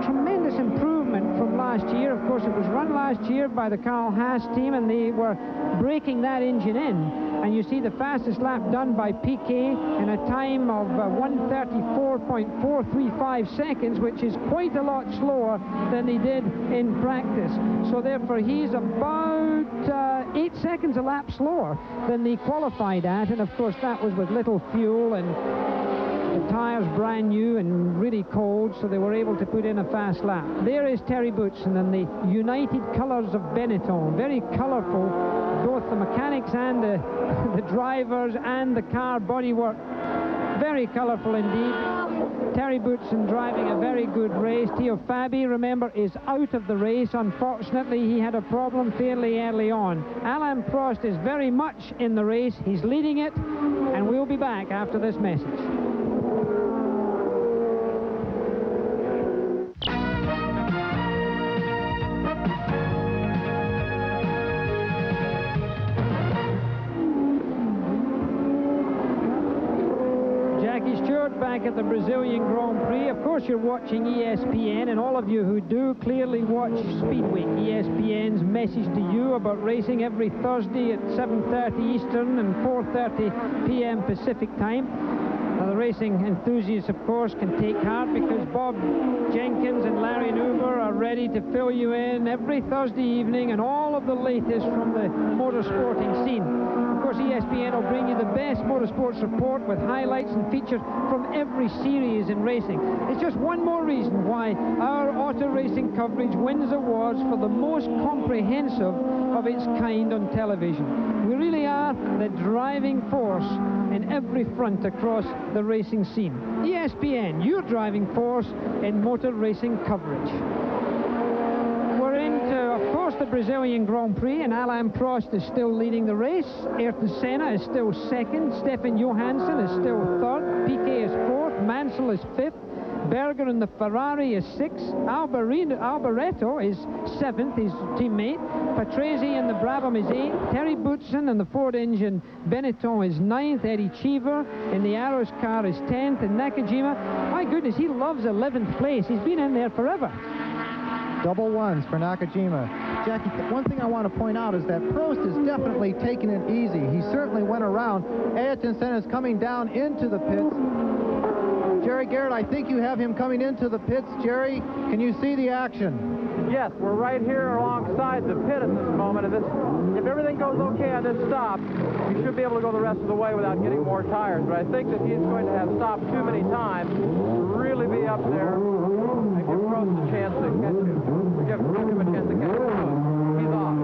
[SPEAKER 4] tremendous improvement from last year. Of course, it was run last year by the Carl Haas team, and they were breaking that engine in. And you see the fastest lap done by Piquet in a time of 1:34.435 seconds, which is quite a lot slower than he did in practice. So therefore, he's about 8 seconds a lap slower than he qualified at. And of course, that was with little fuel and the tires brand new and really cold, so they were able to put in a fast lap. There is Terry Boutsen and the united colors of Benetton. Very colorful, both the mechanics and the drivers and the car bodywork. Very colorful indeed. Terry Boutsen driving a very good race. Theo Fabi, remember, is out of the race. Unfortunately, he had a problem fairly early on. Alain Prost is very much in the race. He's leading it, and we'll be back after this message. Back at the Brazilian Grand Prix. Of course, you're watching ESPN, and all of you who do clearly watch Speedweek. ESPN's message to you about racing every Thursday at 7:30 Eastern and 4:30 p.m. Pacific time. Now, the racing enthusiasts, of course, can take heart because Bob Jenkins and Larry Nuber are ready to fill you in every Thursday evening and all of the latest from the motorsporting scene. Of course, ESPN will bring you the best motorsports report with highlights and features from every series in racing. It's just one more reason why our auto racing coverage wins awards for the most comprehensive of its kind on television. We really are the driving force in every front across the racing scene. ESPN, your driving force in motor racing coverage. We're into, of course, the Brazilian Grand Prix, and Alain Prost is still leading the race. Ayrton Senna is still second. Stefan Johansson is still third. Piquet is fourth. Mansell is fifth. Berger in the Ferrari is sixth. Alboreto is seventh, his teammate. Patrese in the Brabham is eighth. Terry Boutsen in the Ford engine Benetton is ninth. Eddie Cheever in the Arrows car is 10th. And Nakajima, my goodness, he loves 11th place. He's been in there forever.
[SPEAKER 10] Double ones for Nakajima. Jackie, one thing I want to point out is that Prost is definitely taking it easy. He certainly went around. Ayrton Senna is coming down into the pits. Jerry Garrett, I think you have him coming into the pits. Jerry, can you see the action?
[SPEAKER 12] Yes, we're right here alongside the pit at this moment, and if everything goes okay on this stop, he should be able to go the rest of the way without getting more tires. But I think that he's going to have stopped too many times to really be up there and give Prost a chance to catch him. Give him a chance to catch him. He's off.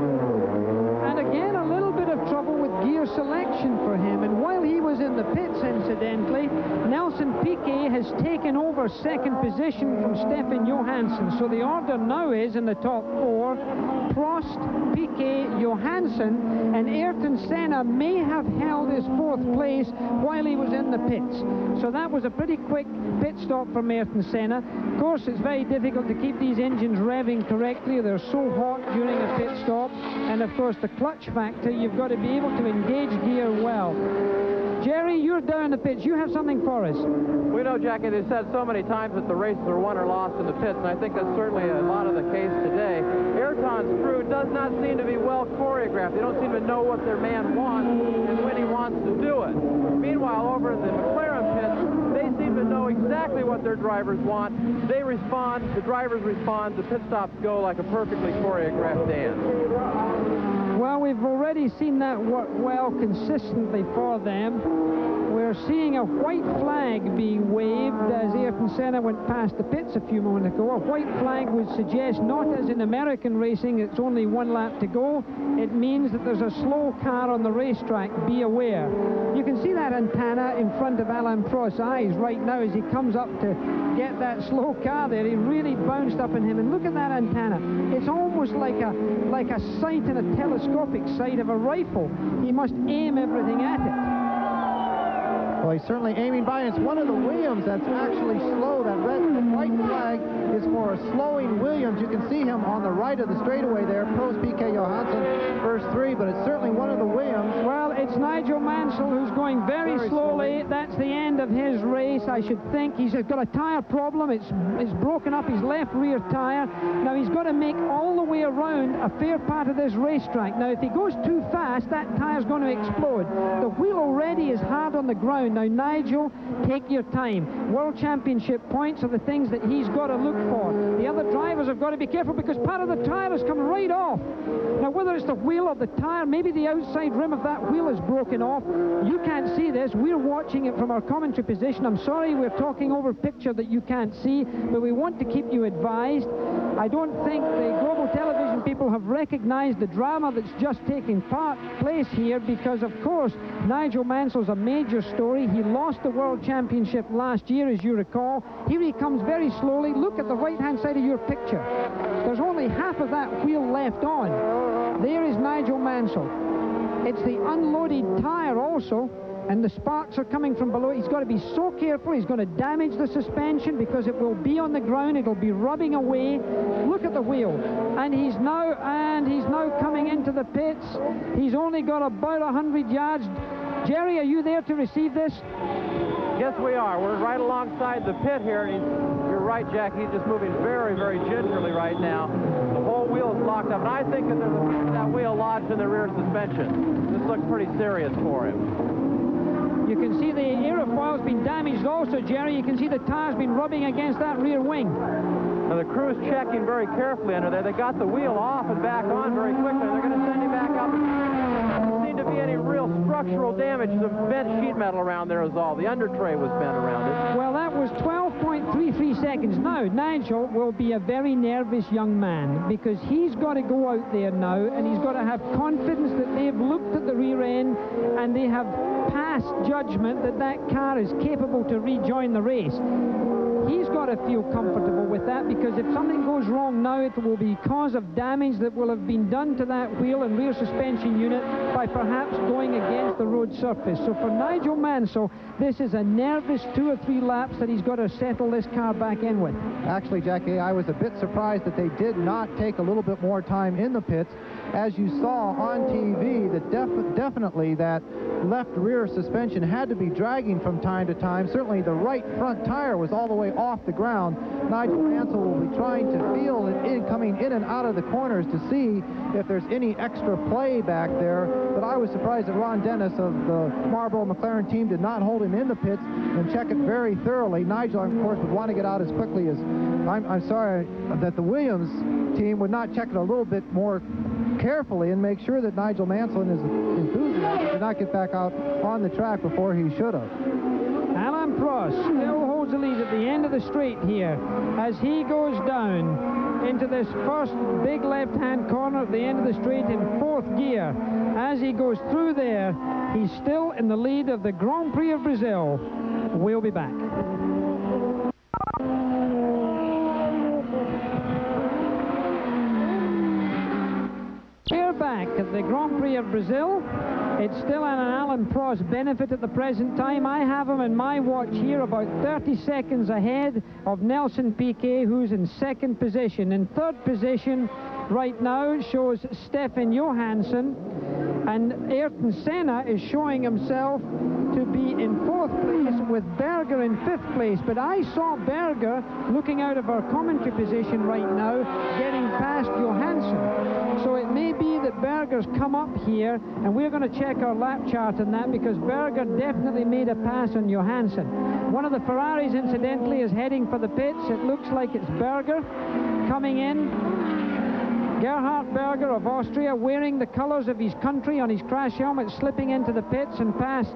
[SPEAKER 4] And again, a little bit of trouble with gear selection for him. And while he was in the pits, incidentally, Nelson Piquet has taken over second position from Stefan Johansson. So the order now is in the top four: Prost, Piquet, Johansson, and Ayrton Senna may have held his fourth place while he was in the pits. So that was a pretty quick pit stop from Ayrton Senna. Of course, it's very difficult to keep these engines revving correctly. They're so hot during a pit stop. And of course, the clutch factor, you've got to be able to engage gear well. Jerry, you're down in the pits. You have something for us.
[SPEAKER 12] We know, Jackie, they've said so many times that the races are won or lost in the pits, and I think that's certainly a lot of the case today. Ayrton's crew does not seem to be well choreographed. They don't seem to know what their man wants and when he wants to do it. Meanwhile, over in the McLaren pits, they seem to know exactly what their drivers want. They respond, the drivers respond, the pit stops go like a perfectly choreographed dance.
[SPEAKER 4] Well, we've already seen that work well consistently for them. We're seeing a white flag being waved as Ayrton Senna went past the pits a few moments ago. A white flag would suggest, not as in American racing, it's only one lap to go. It means that there's a slow car on the racetrack. Be aware. You can see that antenna in front of Alain Prost's eyes right now as he comes up to get that slow car there. He really bounced up on him. And look at that antenna. It's almost like a sight in a telescopic sight of a rifle. He must aim everything at it.
[SPEAKER 10] Well, he's certainly aiming by, and it's one of the Williams that's actually slow. That red and white flag is for a slowing Williams. You can see him on the right of the straightaway there. Prost P.K. Johansson, first three, but it's certainly one of the Williams.
[SPEAKER 4] Well, it's Nigel Mansell who's going very slowly. That's the end of his race, I should think. He's got a tire problem. It's broken up his left rear tire. Now, he's got to make all the way around a fair part of this racetrack. Now, if he goes too fast, that tire's going to explode. The wheel already is hard on the ground. Now, Nigel, take your time. World Championship points are the things that he's got to look for. The other drivers have got to be careful because part of the tire has come right off. Now, whether it's the wheel or the tire, maybe the outside rim of that wheel is broken off. You can't see this. We're watching it from our commentary position. I'm sorry we're talking over a picture that you can't see, but we want to keep you advised. I don't think the global television people have recognized the drama that's just taking place here because, of course, Nigel Mansell's a major story. He lost the World Championship last year, as you recall. Here he comes very slowly. Look at the right-hand side of your picture. There's only half of that wheel left on. There is Nigel Mansell. It's the unloaded tire also, and the sparks are coming from below. He's got to be so careful. He's going to damage the suspension because it will be on the ground. It'll be rubbing away. Look at the wheel. And he's now coming into the pits. He's only got about 100 yards. Jerry, are you there to receive this?
[SPEAKER 12] Yes, we are. We're right alongside the pit here, and you're right, Jack. He's just moving very, very gingerly right now. The whole wheel is locked up, and I think that there's a piece of that wheel lodged in the rear suspension. This looks pretty serious for him.
[SPEAKER 4] You can see the aerofoil's been damaged also, Jerry. You can see the tire's been rubbing against that rear wing.
[SPEAKER 12] Now, the crew's checking very carefully under there. They got the wheel off and back on very quickly. They're going to send him back up. There doesn't seem to be any real structural damage. The bent sheet metal around there is all. The under tray was bent around it.
[SPEAKER 4] Well, that was 12.33 seconds. Now, Nigel will be a very nervous young man because he's got to go out there now and he's got to have confidence that they've looked at the rear end and they have passed judgment that that car is capable to rejoin the race. He's got to feel comfortable with that because if something goes wrong now, it will be cause of damage that will have been done to that wheel and rear suspension unit by perhaps going against the road surface. So for Nigel Mansell, this is a nervous 2 or 3 laps that he's got to settle this car back in with.
[SPEAKER 10] Actually, Jackie, I was a bit surprised that they did not take a little bit more time in the pits. As you saw on TV, that definitely that left rear suspension had to be dragging from time to time. Certainly the right front tire was all the way off the ground. Nigel Mansell will be trying to feel it coming in and out of the corners to see if there's any extra play back there. But I was surprised that Ron Dennis of the Marlboro McLaren team did not hold him in the pits and check it very thoroughly. Nigel, of course, would want to get out as quickly as... I'm sorry that the Williams team would not check it a little bit more carefully and make sure that Nigel Mansell and his enthusiasm did not get back out on the track before he should have.
[SPEAKER 4] Alain Prost still holds the lead at the end of the straight here as he goes down into this first big left-hand corner at the end of the straight in 4th gear. As he goes through there, he's still in the lead of the Grand Prix of Brazil. We'll be back. We're back at the Grand Prix of Brazil. It's still an Alain Prost benefit at the present time. I have him in my watch here about 30 seconds ahead of Nelson Piquet, who's in 2nd position. In 3rd position right now shows Stefan Johansson, and Ayrton Senna is showing himself to be in 4th place with Berger in 5th place. But I saw Berger looking out of our commentary position right now, getting past Johansson. So it may be that Berger's come up here, and we're going to check our lap chart on that because Berger definitely made a pass on Johansson. One of the Ferraris, incidentally, is heading for the pits. It looks like it's Berger coming in. Gerhard Berger of Austria, wearing the colors of his country on his crash helmet, slipping into the pits and past.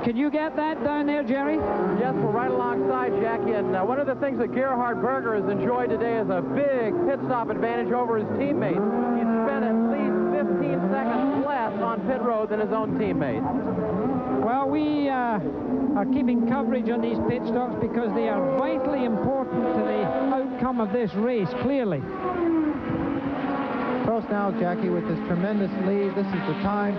[SPEAKER 4] Can you get that down there, Jerry?
[SPEAKER 12] Yes, we're right alongside Jackie, and one of the things that Gerhard Berger has enjoyed today is a big pit stop advantage over his teammates. He's spent at least 15 seconds less on pit road than his own teammates.
[SPEAKER 4] Well, we are keeping coverage on these pit stops because they are vitally important to the outcome of this race, clearly.
[SPEAKER 10] Prost now, Jackie, with this tremendous lead. This is the time.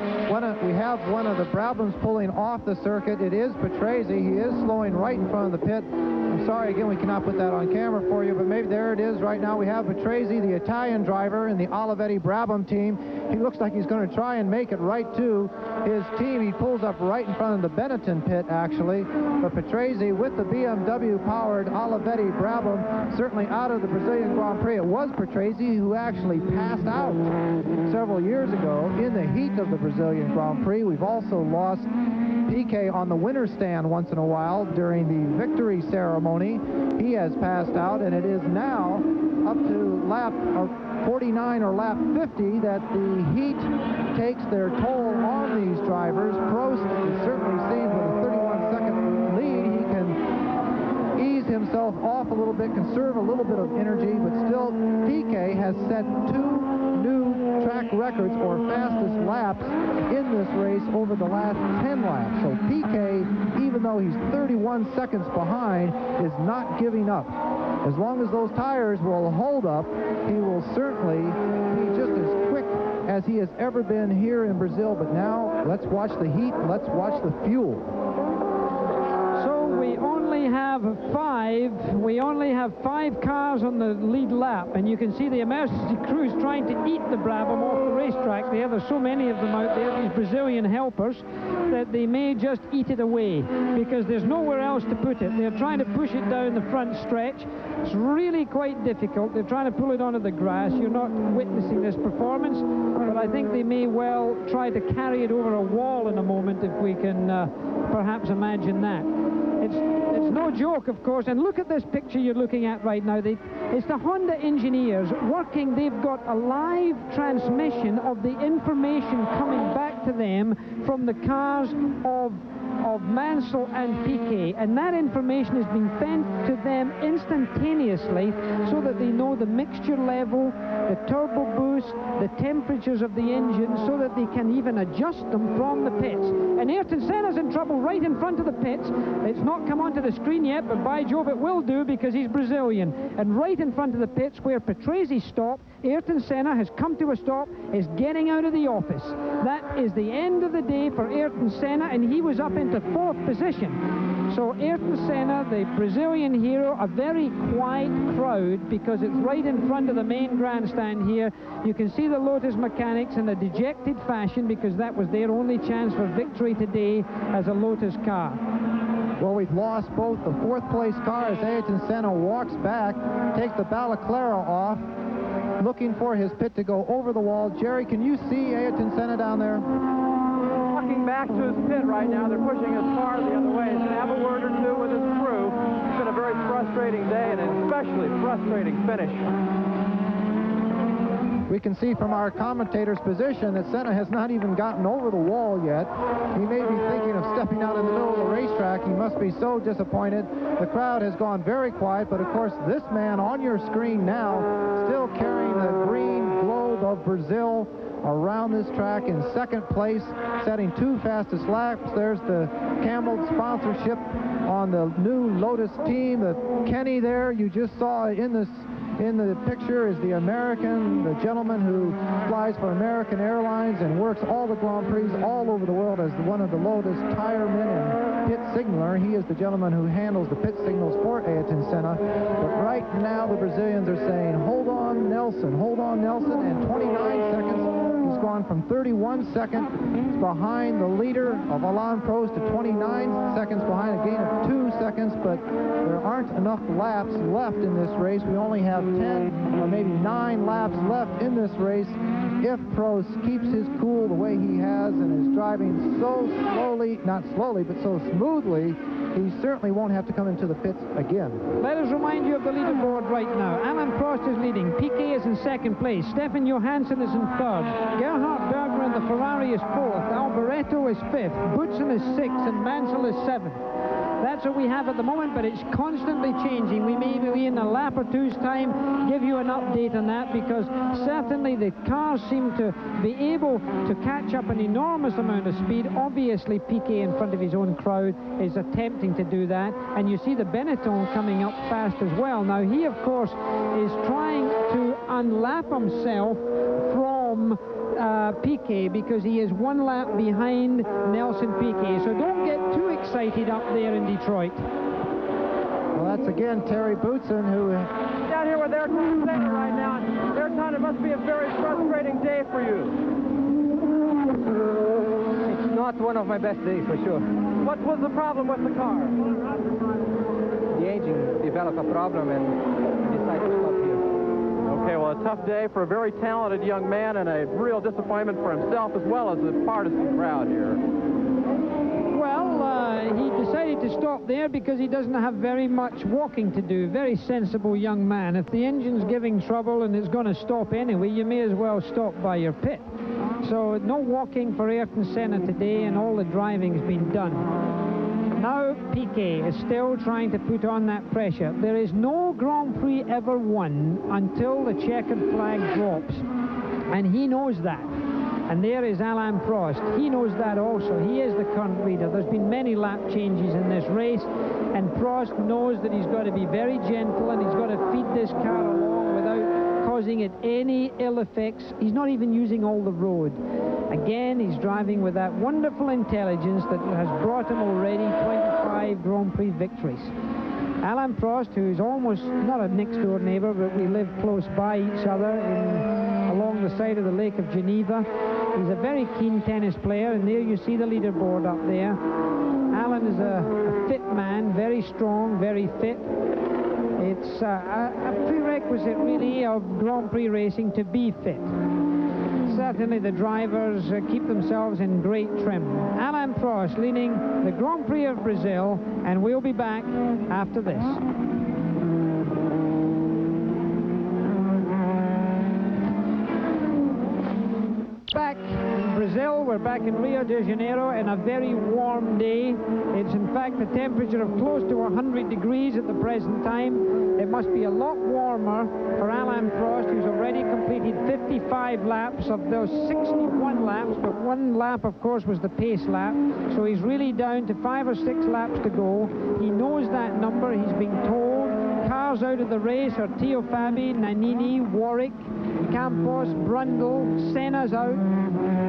[SPEAKER 10] We have one of the Brablins pulling off the circuit. It is Patrese. He is slowing right in front of the pit. I'm sorry, again, we cannot put that on camera for you, but maybe there it is right now. We have Patrese, the Italian driver in the Olivetti Brabham team. He looks like he's going to try and make it right to his team. He pulls up right in front of the Benetton pit, actually. But Patrese, with the BMW-powered Olivetti Brabham, certainly out of the Brazilian Grand Prix. It was Patrese who actually passed out several years ago in the heat of the Brazilian Grand Prix. We've also lost Piquet on the winner's stand once in a while during the victory ceremony. He has passed out, and it is now up to lap 49 or lap 50 that the heat takes their toll on these drivers. Prost certainly seems with a 31-second lead. He can ease himself off a little bit, conserve a little bit of energy, but still Piquet has set 2 new track records or fastest laps in this race over the last 10 laps. So Piquet, even though he's 31 seconds behind, is not giving up. As long as those tires will hold up, he will certainly be just as quick as he has ever been here in Brazil. But now, let's watch the heat, let's watch the fuel.
[SPEAKER 4] So we only have five cars on the lead lap, and you can see the emergency crews trying to eat the Brabham off the racetrack there. There's so many of them out there, these Brazilian helpers, that they may just eat it away because there's nowhere else to put it. They're trying to push it down the front stretch. It's really quite difficult. They're trying to pull it onto the grass. You're not witnessing this performance, but I think they may well try to carry it over a wall in a moment, if we can perhaps imagine that. It's no joke, of course, and look at this picture you're looking at right now. It's the Honda engineers working. They've got a live transmission of the information coming back to them from the cars of Mansell and Piquet, and that information is being sent to them instantaneously so that they know the mixture level, the turbo boost, the temperatures of the engine, so that they can even adjust them from the pits. And Ayrton Senna's in trouble right in front of the pits. It's not come onto the screen yet, but by Jove it will do because he's Brazilian. And right in front of the pits where Patrese stopped, Ayrton Senna has come to a stop, is getting out of the office. That is the end of the day for Ayrton Senna, and he was up into 4th position. So Ayrton Senna, the Brazilian hero, a very quiet crowd because it's right in front of the main grandstand here. You can see the Lotus mechanics in a dejected fashion because that was their only chance for victory today as a Lotus car.
[SPEAKER 10] Well, we've lost both the 4th place car as Ayrton Senna walks back, takes the Balaclava off, looking for his pit to go over the wall. Jerry, can you see Ayrton Senna down there?
[SPEAKER 12] Walking back to his pit right now. They're pushing his car the other way. He's going to have a word or two with his crew. It's been a very frustrating day and an especially frustrating finish.
[SPEAKER 10] We can see from our commentator's position that Senna has not even gotten over the wall yet. He may be thinking of stepping out in the middle of the racetrack. He must be so disappointed. The crowd has gone very quiet, but of course this man on your screen now still carrying the green globe of Brazil around this track in 2nd place, setting 2 fastest laps. There's the Campbell sponsorship on the new Lotus team. The Kenny there you just saw in the picture is the American, the gentleman who flies for American Airlines and works all the Grand Prix all over the world as one of the Lotus tiremen and pit signaler. He is the gentleman who handles the pit signals for Ayrton Senna. But right now the Brazilians are saying, hold on, Nelson, and 29 seconds. He's gone from 31 seconds behind the leader of Alain Prost to 29 seconds behind, a gain of 2 seconds, but there aren't enough laps left in this race. We only have 10 or maybe 9 laps left in this race. If Prost keeps his cool the way he has and is driving so slowly, not slowly, but so smoothly he certainly won't have to come into the pits again.
[SPEAKER 4] Let us remind you of the leaderboard right now. Alain Prost is leading. Piquet is in second place. Stefan Johansson is in third. Gerhard Berger in the Ferrari is fourth. Alboreto is fifth. Boutsen is sixth. And Mansell is seventh. That's what we have at the moment, but it's constantly changing. We may be in a lap or two's time give you an update on that, because certainly the cars seem to be able to catch up an enormous amount of speed. Obviously, Piquet in front of his own crowd is attempting to do that, and you see the Benetton coming up fast as well. Now, he, of course, is trying to unlap himself from Piquet, because he is one lap behind Nelson Piquet. So don't get too excited up there in Detroit.
[SPEAKER 10] Well, that's again Terry Boutsen, who
[SPEAKER 11] down here with Ayrton Senna right now. Ayrton, it must be a very frustrating day for you.
[SPEAKER 6] It's not one of my best days, for sure.
[SPEAKER 11] What was the problem with the car?
[SPEAKER 6] The engine developed a problem and decided to stop here.
[SPEAKER 12] Okay, well, a tough day for a very talented young man, and a real disappointment for himself as well as the partisan crowd here.
[SPEAKER 4] Well, he decided to stop there because he doesn't have very much walking to do. Very sensible young man. If the engine's giving trouble and it's going to stop anyway, you may as well stop by your pit. So no walking for Ayrton Senna today, and all the driving's been done. Now Piquet is still trying to put on that pressure. There is no Grand Prix ever won until the checkered flag drops, and he knows that. And there is Alain Prost. He knows that also. He is the current leader. There's been many lap changes in this race, and Prost knows that he's got to be very gentle, and he's got to feed this car along without causing it any ill effects. He's not even using all the road. Again, he's driving with that wonderful intelligence that has brought him already 25 Grand Prix victories. Alain Prost, who's almost not a next-door neighbor, but we live close by each other along the side of the Lake of Geneva. He's a very keen tennis player, and there you see the leaderboard up there. Alain is a fit man, very strong, very fit. It's a prerequisite, really, of Grand Prix racing to be fit. Certainly the drivers keep themselves in great trim. Alain Prost leading the Grand Prix of Brazil, and we'll be back after this. Back in Brazil, we're back in Rio de Janeiro in a very warm day. It's in fact a temperature of close to 100 degrees at the present time. It must be a lot warmer for Alain Prost, who's already completed 55 laps of those 61 laps, but one lap, of course, was the pace lap. So he's really down to 5 or 6 laps to go. He knows that number. He's been told. Cars out of the race are Teo Fabi, Nannini, Warwick, Campos, Brundle, Senna's out,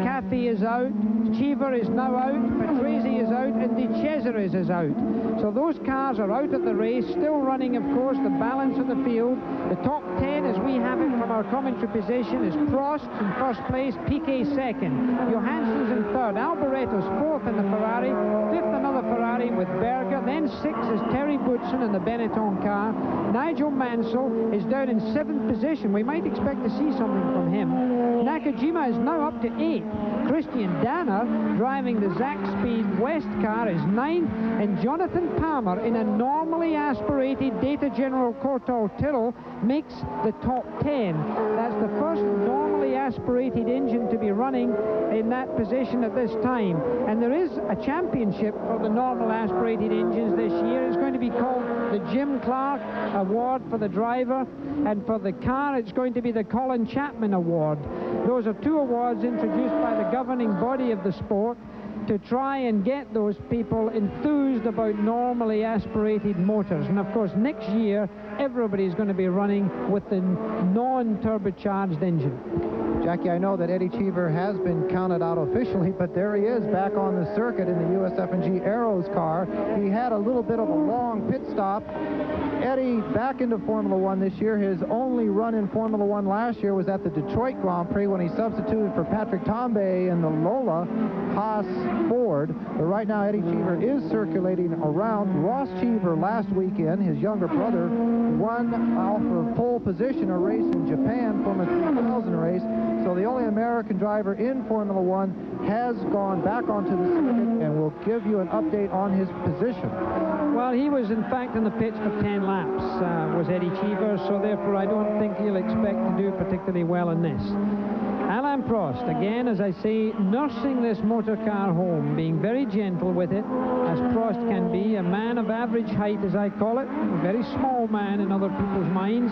[SPEAKER 4] Cathy is out, Cheever is now out, Patrese is out, and De Cesaris is out. So those cars are out of the race, still running, of course, the balance of the field. The top 10, as we have it from our commentary position, is Prost in first place, Piquet second, Johansson's in third, Alboreto's fourth in the Ferrari, fifth another Ferrari with Berger, then sixth is Terry Boutsen in the Benetton car. Nigel Mansell is down in 7th position. We might expect to see something from him. Nakajima is now up to 8th. Christian Danner, driving the Zack Speed West car, is 9th, and Jonathan Palmer, in a normally aspirated Data General Cortal Tyrrell, makes the top 10. That's the first normally aspirated engine to be running in that position at this time. And there is a championship for the normal aspirated engines this year. It's going to be called the Jim Clark Award for the driver, and for the car it's going to be the Colin Chapman Award. Those are 2 awards introduced by the governing body of the sport to try and get those people enthused about normally aspirated motors. And of course next year everybody's going to be running with the non-turbocharged engine.
[SPEAKER 10] Jackie, I know that Eddie Cheever has been counted out officially, but there he is back on the circuit in the USF&G Arrows car. He had a little bit of a long pit stop. Eddie back into Formula One this year. His only run in Formula One last year was at the Detroit Grand Prix when he substituted for Patrick Tambay in the Lola Haas Ford. But right now Eddie Cheever is circulating around. Ross Cheever last weekend, his younger brother, won off of pole position a race in Japan, Formula 3000 race. So the only American driver in Formula One has gone back onto the circuit and will give you an update on his position.
[SPEAKER 4] Well, he was in fact on the pitch for 10 laps, was Eddie Cheever, so therefore I don't think he'll expect to do particularly well in this. Alain Prost, again, as I say, nursing this motor car home, being very gentle with it, as Prost can be, a man of average height, as I call it, a very small man in other people's minds,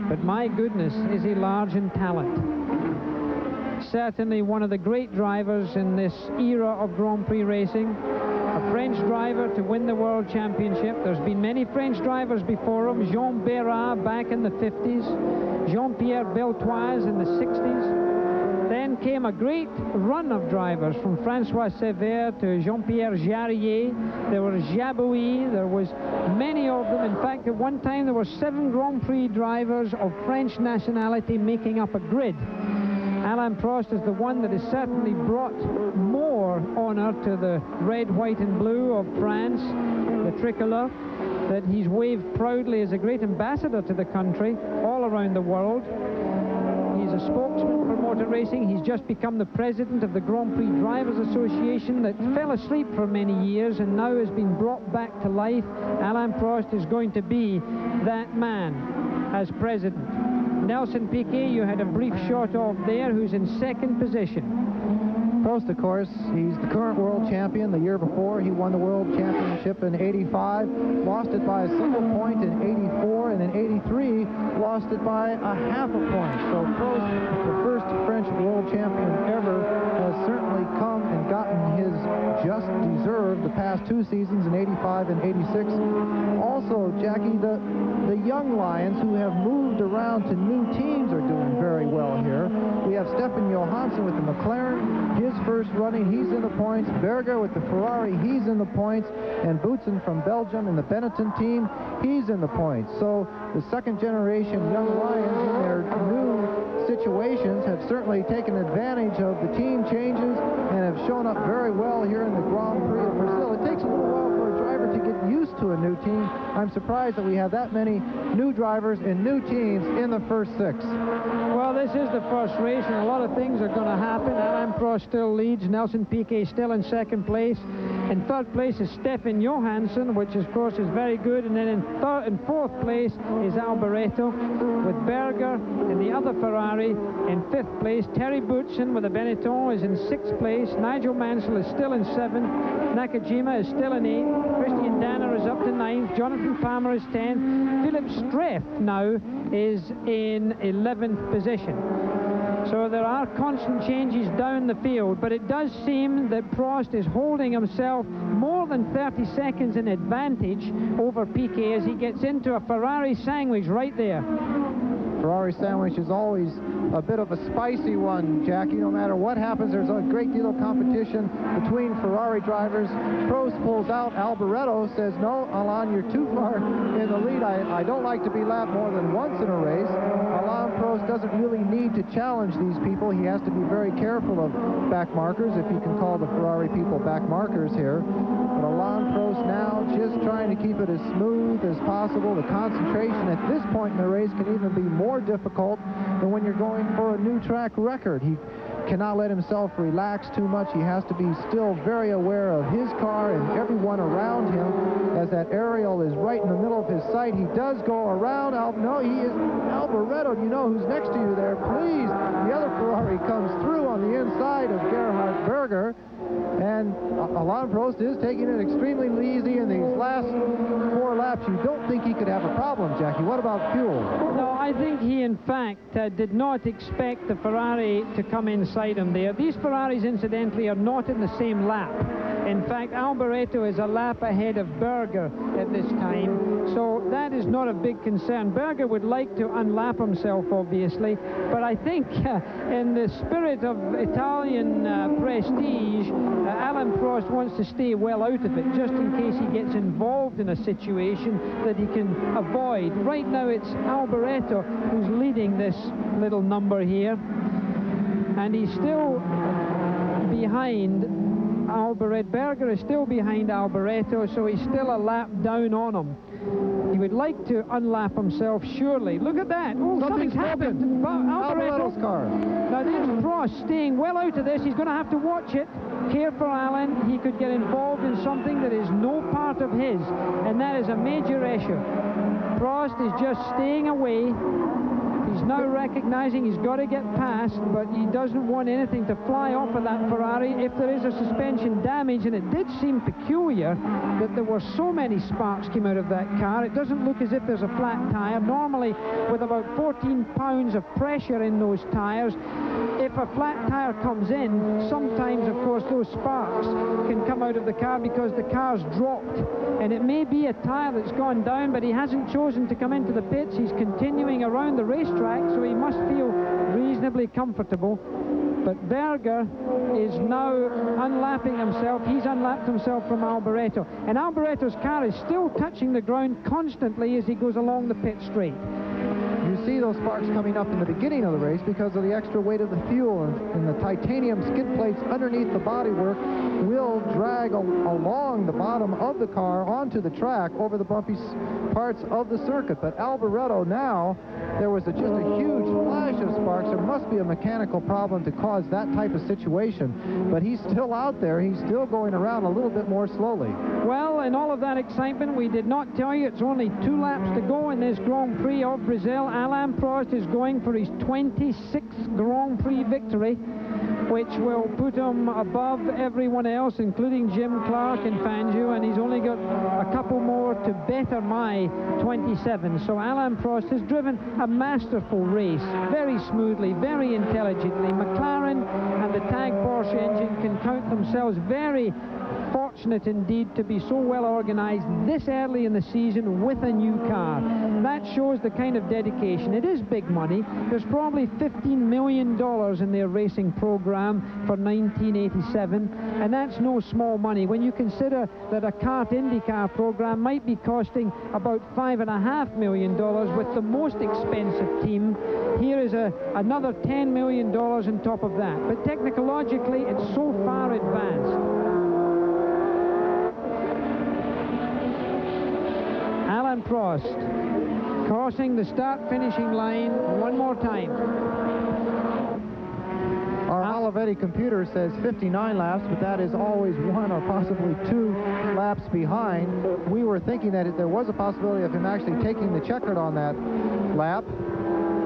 [SPEAKER 4] but my goodness, is he large in talent. Certainly one of the great drivers in this era of Grand Prix racing. A French driver to win the World Championship. There's been many French drivers before him. Jean Bérard back in the 50s. Jean-Pierre Beltoise in the 60s. Then came a great run of drivers from François Sévère to Jean-Pierre Jarier. There was Jabouille. There was many of them. In fact, at one time there were 7 Grand Prix drivers of French nationality making up a grid. Alain Prost is the one that has certainly brought more honor to the red, white and blue of France, the tricolour, that he's waved proudly as a great ambassador to the country all around the world. He's a spokesman for motor racing. He's just become the president of the Grand Prix Drivers Association that fell asleep for many years and now has been brought back to life. Alain Prost is going to be that man as president. Nelson Piquet, you had a brief shot of there, who's in 2nd position.
[SPEAKER 10] Prost, of course, he's the current world champion. The year before, he won the world championship in '85, lost it by a single point in '84, and in '83, lost it by a half a point. So Prost, the first French world champion ever, has certainly come and gotten his just deserved the past 2 seasons in '85 and '86. Also, Jackie, the young Lions who have moved around to new teams are doing very well here. We have Stefan Johansson with the McLaren, his first running, he's in the points. Berger with the Ferrari, he's in the points. And Boutsen from Belgium in the Benetton team, he's in the points. So the second generation young Lions in their new situations have certainly taken advantage of the team changes and have shown up very well here in the Grand Prix of Brazil. It takes a little while for a driver to get used to a new team. I'm surprised that we have that many new drivers and new teams in the first 6.
[SPEAKER 4] Well, this is the first race, and a lot of things are going to happen. Alain Prost still leads. Nelson Piquet still in 2nd place. In 3rd place is Stefan Johansson, which of course is very good. And then in 4th place is Alboreto with Berger in the other Ferrari. In 5th place, Terry Boutsen with the Benetton is in 6th place. Nigel Mansell is still in 7th. Nakajima is still in 8th. Christian Danner is up to 9th. Jonathan Palmer is 10th. Philip Streff now is in 11th position. So there are constant changes down the field, but it does seem that Prost is holding himself more than 30 seconds in advantage over Piquet as he gets into a Ferrari sandwich right there.
[SPEAKER 10] Ferrari sandwich is always a bit of a spicy one, Jackie. No matter what happens, there's a great deal of competition between Ferrari drivers. Prost pulls out. Alboreto says, no, Alain, you're too far in the lead. I don't like to be lapped more than once in a race. Alain Prost doesn't really need to challenge these people. He has to be very careful of back markers, if you can call the Ferrari people back markers here. But Alain Prost now just trying to keep it as smooth as possible. The concentration at this point in the race can even be more difficult than when you're going for a new track record. He cannot let himself relax too much. He has to be still very aware of his car and everyone around him as that aerial is right in the middle of his sight. He does go around. No, he is Alboreto. You know who's next to you there. Please. The other Ferrari comes through on the inside of Gerhard Berger. And Alain Prost is taking it extremely easy in these last 4 laps. You don't think he could have a problem, Jackie. What about fuel?
[SPEAKER 4] No, I think he, in fact, did not expect the Ferrari to come inside him there. These Ferraris, incidentally, are not in the same lap. In fact, Alboreto is a lap ahead of Berger at this time, so that is not a big concern. Berger would like to unlap himself, obviously, but I think in the spirit of Italian prestige, Alain Prost wants to stay well out of it, just in case he gets involved in a situation that he can avoid. Right now, it's Alboreto who's leading this little number here, and he's still behind Alboreto. Berger is still behind Alboreto, so he's still a lap down on him. He would like to unlap himself, surely. Look at that. Oh, something's happened. Alboreto's
[SPEAKER 10] car.
[SPEAKER 4] Now there's Prost staying well out of this. He's going to have to watch it. care for Alan, he could get involved in something that is no part of his, and that is a major issue. Prost is just staying away. He's now recognizing he's got to get past, but he doesn't want anything to fly off of that Ferrari if there is a suspension damage, and it did seem peculiar that there were so many sparks came out of that car. It doesn't look as if there's a flat tire. Normally, with about 14 pounds of pressure in those tires, if a flat tire comes in, sometimes, of course, those sparks can come out of the car because the car's dropped. And it may be a tire that's gone down, but he hasn't chosen to come into the pits. He's continuing around the racetrack, so he must feel reasonably comfortable. But Berger is now unlapping himself. He's unlapped himself from Alboreto. And Alboreto's car is still touching the ground constantly as he goes along the pit straight.
[SPEAKER 10] You see those sparks coming up in the beginning of the race because of the extra weight of the fuel, and the titanium skid plates underneath the bodywork will drag along the bottom of the car onto the track over the bumpy parts of the circuit. But Alboreto now, there was just a huge flash of sparks. There must be a mechanical problem to cause that type of situation, but he's still out there. He's still going around a little bit more slowly.
[SPEAKER 4] Well, in all of that excitement, we did not tell you it's only 2 laps to go in this Grand Prix of Brazil. Alain Prost is going for his 26th Grand Prix victory, which will put him above everyone else, including Jim Clark and Fangio, and he's only got a couple more to better my 27. So Alain Prost has driven a masterful race, very smoothly, very intelligently. McLaren and the TAG Porsche engine can count themselves very fortunate indeed to be so well organized this early in the season with a new car. That shows the kind of dedication. It is big money. There's probably $15 million in their racing program for 1987, and that's no small money when you consider that a kart IndyCar program might be costing about $5.5 million with the most expensive team. Here is another $10 million on top of that. But technologically, it's so far advanced. Alain Prost crossing the start-finishing line one more time.
[SPEAKER 10] Our Olivetti computer says 59 laps, but that is always 1 or possibly 2 laps behind. We were thinking that there was a possibility of him actually taking the checkered on that lap,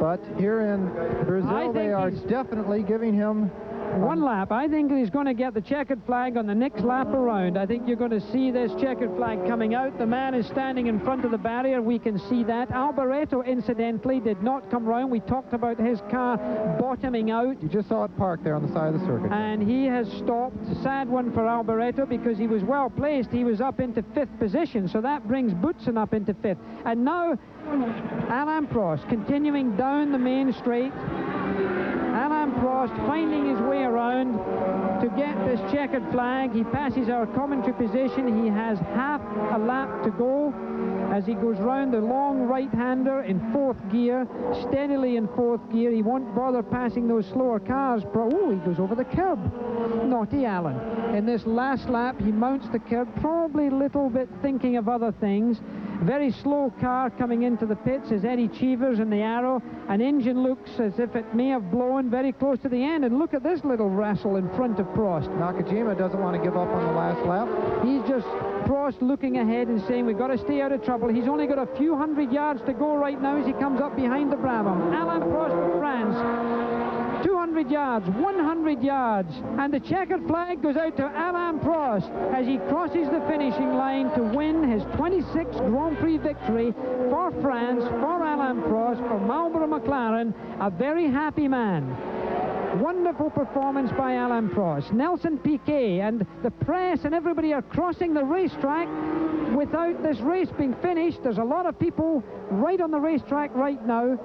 [SPEAKER 10] but here in Brazil they are definitely giving him
[SPEAKER 4] 1 lap. I think he's going to get the checkered flag on the next lap around. I think you're going to see this checkered flag coming out. The man is standing in front of the barrier. We can see that. Alboreto, incidentally, did not come round. We talked about his car bottoming out.
[SPEAKER 10] You just saw it parked there on the side of the circuit.
[SPEAKER 4] And he has stopped. A sad one for Alboreto because he was well placed. He was up into 5th position, so that brings Boutsen up into 5th. And now Alain Prost continuing down the main straight. Alain Prost finding his way around to get this checkered flag. He passes our commentary position. He has half a lap to go as he goes round the long right-hander in 4th gear, steadily in 4th gear. He won't bother passing those slower cars. Oh, he goes over the curb. Naughty Alan. In this last lap, he mounts the curb, probably a little bit thinking of other things. Very slow car coming into the pits is Eddie Cheevers in the Arrow. An engine looks as if it may have blown very close to the end. And look at this little wrestle in front of Prost.
[SPEAKER 10] Nakajima doesn't want to give up on the last lap.
[SPEAKER 4] He's just Prost looking ahead and saying we've got to stay out of trouble. He's only got a few hundred yards to go right now as he comes up behind the Brabham. Alain Prost for France. 200 yards, 100 yards, and the checkered flag goes out to Alain Prost as he crosses the finishing line to win his 26th Grand Prix victory for France, for Alain Prost, for Marlboro McLaren, a very happy man. Wonderful performance by Alain Prost. Nelson Piquet and the press and everybody are crossing the racetrack without this race being finished. There's a lot of people right on the racetrack right now.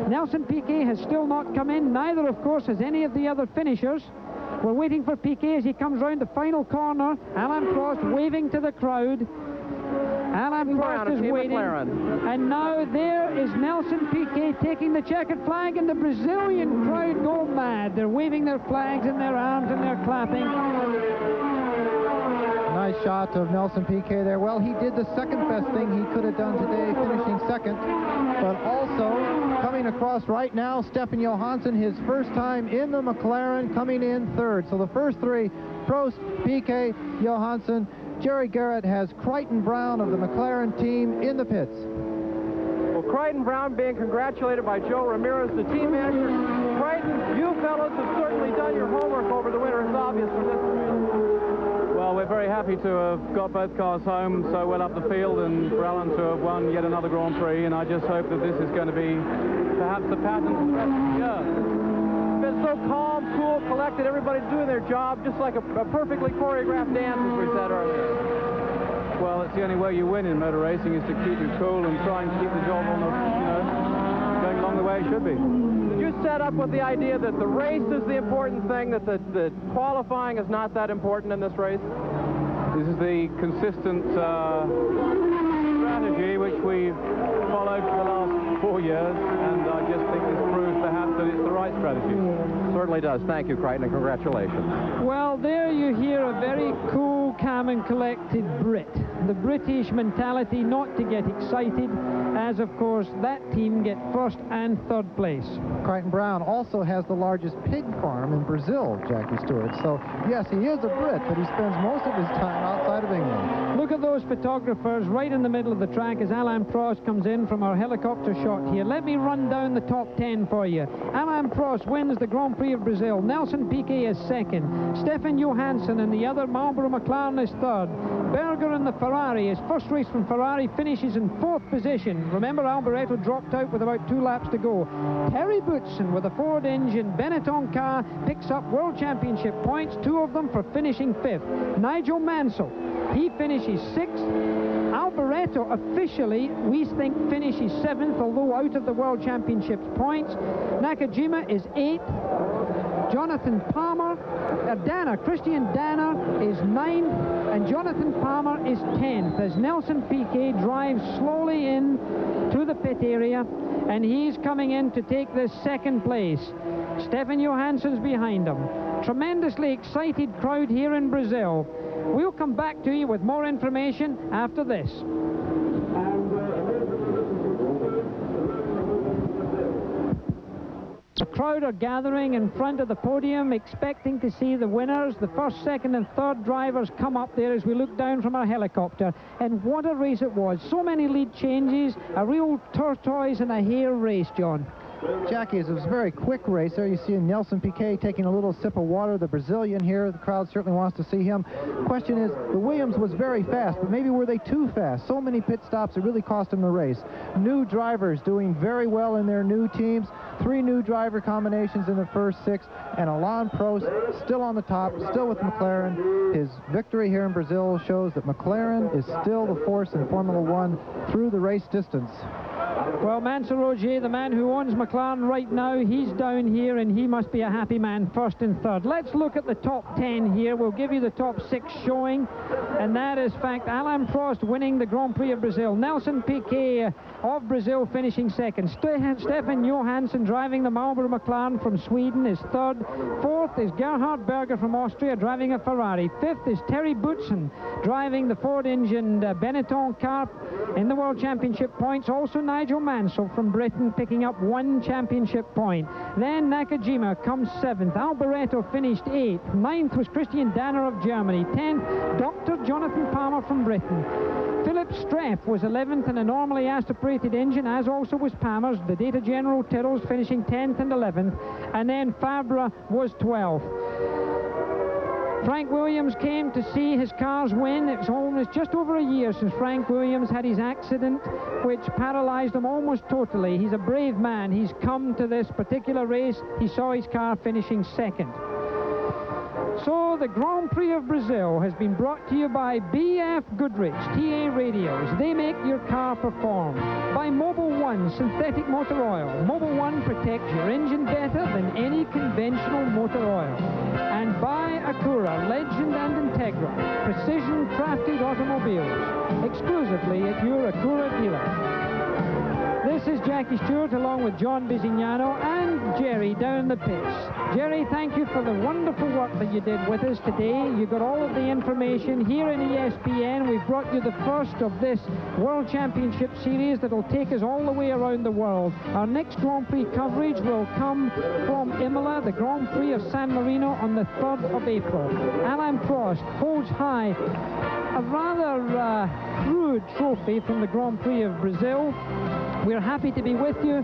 [SPEAKER 4] Nelson Piquet has still not come in. Neither, of course, has any of the other finishers. We're waiting for Piquet as he comes round the final corner. Alain Prost waving to the crowd. Alain Prost is waiting. And now there is Nelson Piquet taking the checkered flag, and the Brazilian crowd go mad. They're waving their flags in their arms and they're clapping.
[SPEAKER 10] Nice shot of Nelson Piquet there. Well, he did the second best thing he could have done today, finishing second. But also, coming across right now, Stefan Johansson, his first time in the McLaren, coming in third. So the first three, Prost, Piquet, Johansson. Jerry Garrett has Crichton Brown of the McLaren team in the pits.
[SPEAKER 11] Well, Crichton Brown being congratulated by Joe Ramirez, the team manager. Crichton, you fellows have certainly done your homework over the winter. It's obvious from this race.
[SPEAKER 15] Well, we're very happy to have got both cars home so well up the field, and for Alan to have won yet another Grand Prix, and I just hope that this is going to be perhaps the pattern for the rest of the year.
[SPEAKER 11] It's been so calm, cool, collected, everybody's doing their job, just like a perfectly choreographed dance, as we said earlier.
[SPEAKER 15] Well, it's the only way you win in motor racing is to keep it cool and try and keep the job on the, going along the way it should be.
[SPEAKER 11] Did you set up with the idea that the race is the important thing, that the qualifying is not that important in this race?
[SPEAKER 15] This is the consistent strategy which we've followed for the last 4 years, and I just think this proves perhaps that it's the right strategy.
[SPEAKER 12] Certainly does. Thank you, Crichton, and congratulations.
[SPEAKER 4] Well, there you hear a very cool, calm and collected Brit. The British mentality not to get excited, as of course that team get first and third place.
[SPEAKER 10] Crichton Brown also has the largest pig farm in Brazil, Jackie Stewart. So yes, he is a Brit, but he spends most of his time outside of England.
[SPEAKER 4] Look at those photographers right in the middle of the track as Alain Prost comes in from our helicopter shot here. Let me run down the top 10 for you. Alain Prost wins the Grand Prix of Brazil. Nelson Piquet is second. Stefan Johansson and the other Marlboro McLaren is third. Berger in the Ferrari, his first race from Ferrari, finishes in fourth position. Remember, Alboreto dropped out with about 2 laps to go. Terry Boutsen with a Ford engine Benetton car picks up World Championship points, 2 of them for finishing fifth. Nigel Mansell, he finishes sixth. Alboreto officially, we think, finishes seventh, although out of the World Championships points. Nakajima is eighth. Jonathan Palmer, Christian Danner is 9th, and Jonathan Palmer is 10th, as Nelson Piquet drives slowly in to the pit area, and he's coming in to take this second place. Stefan Johansson's behind him. Tremendously excited crowd here in Brazil. We'll come back to you with more information after this. The crowd are gathering in front of the podium, expecting to see the winners. The first, second and third drivers come up there as we look down from our helicopter. And what a race it was. So many lead changes, a real tortoise and a hare race, John.
[SPEAKER 10] Jackie, it was a very quick race. There you see Nelson Piquet taking a little sip of water, the Brazilian here. The crowd certainly wants to see him. Question is, the Williams was very fast, but maybe were they too fast? So many pit stops, it really cost him the race. New drivers doing very well in their new teams. 3 new driver combinations in the first 6, and Alain Prost still on the top, still with McLaren. His victory here in Brazil shows that McLaren is still the force in Formula One through the race distance.
[SPEAKER 4] Well, Mansell Rogier, the man who owns McLaren right now, he's down here, and he must be a happy man, first and third. Let's look at the top 10 here. We'll give you the top 6 showing, and that is fact. Alain Prost winning the Grand Prix of Brazil. Nelson Piquet of Brazil finishing second. Stefan Johansson driving the Marlboro McLaren from Sweden is third. Fourth is Gerhard Berger from Austria driving a Ferrari. Fifth is Terry Boutsen driving the Ford-engined Benetton car in the World Championship points. Also Nigel Mansell from Britain picking up 1 championship point. Then Nakajima comes 7th. Alboreto finished 8th. 9th was Christian Danner of Germany. 10th, Dr. Jonathan Palmer from Britain. Philip Streff was 11th in a normally aspirated engine, as also was Palmer's. The Data General Tyrrells finishing 10th and 11th. And then Fabra was 12th. Frank Williams came to see his cars win. It's almost just over a year since Frank Williams had his accident, which paralyzed him almost totally. He's a brave man. He's come to this particular race. He saw his car finishing second. So the Grand Prix of Brazil has been brought to you by BF Goodrich TA Radios. They make your car perform. By Mobil 1 Synthetic Motor Oil. Mobil 1 protects your engine better than any conventional motor oil. And by Acura Legend and Integra. Precision crafted automobiles. Exclusively at your Acura dealer. This is Jackie Stewart along with John Bisignano and Jerry down the pits. Jerry, thank you for the wonderful work that you did with us today. You got all of the information here in ESPN. We've brought you the first of this World Championship Series that will take us all the way around the world. Our next Grand Prix coverage will come from Imola, the Grand Prix of San Marino on the 3rd of April. Alain Prost holds high a rather crude trophy from the Grand Prix of Brazil. We're happy to be with you.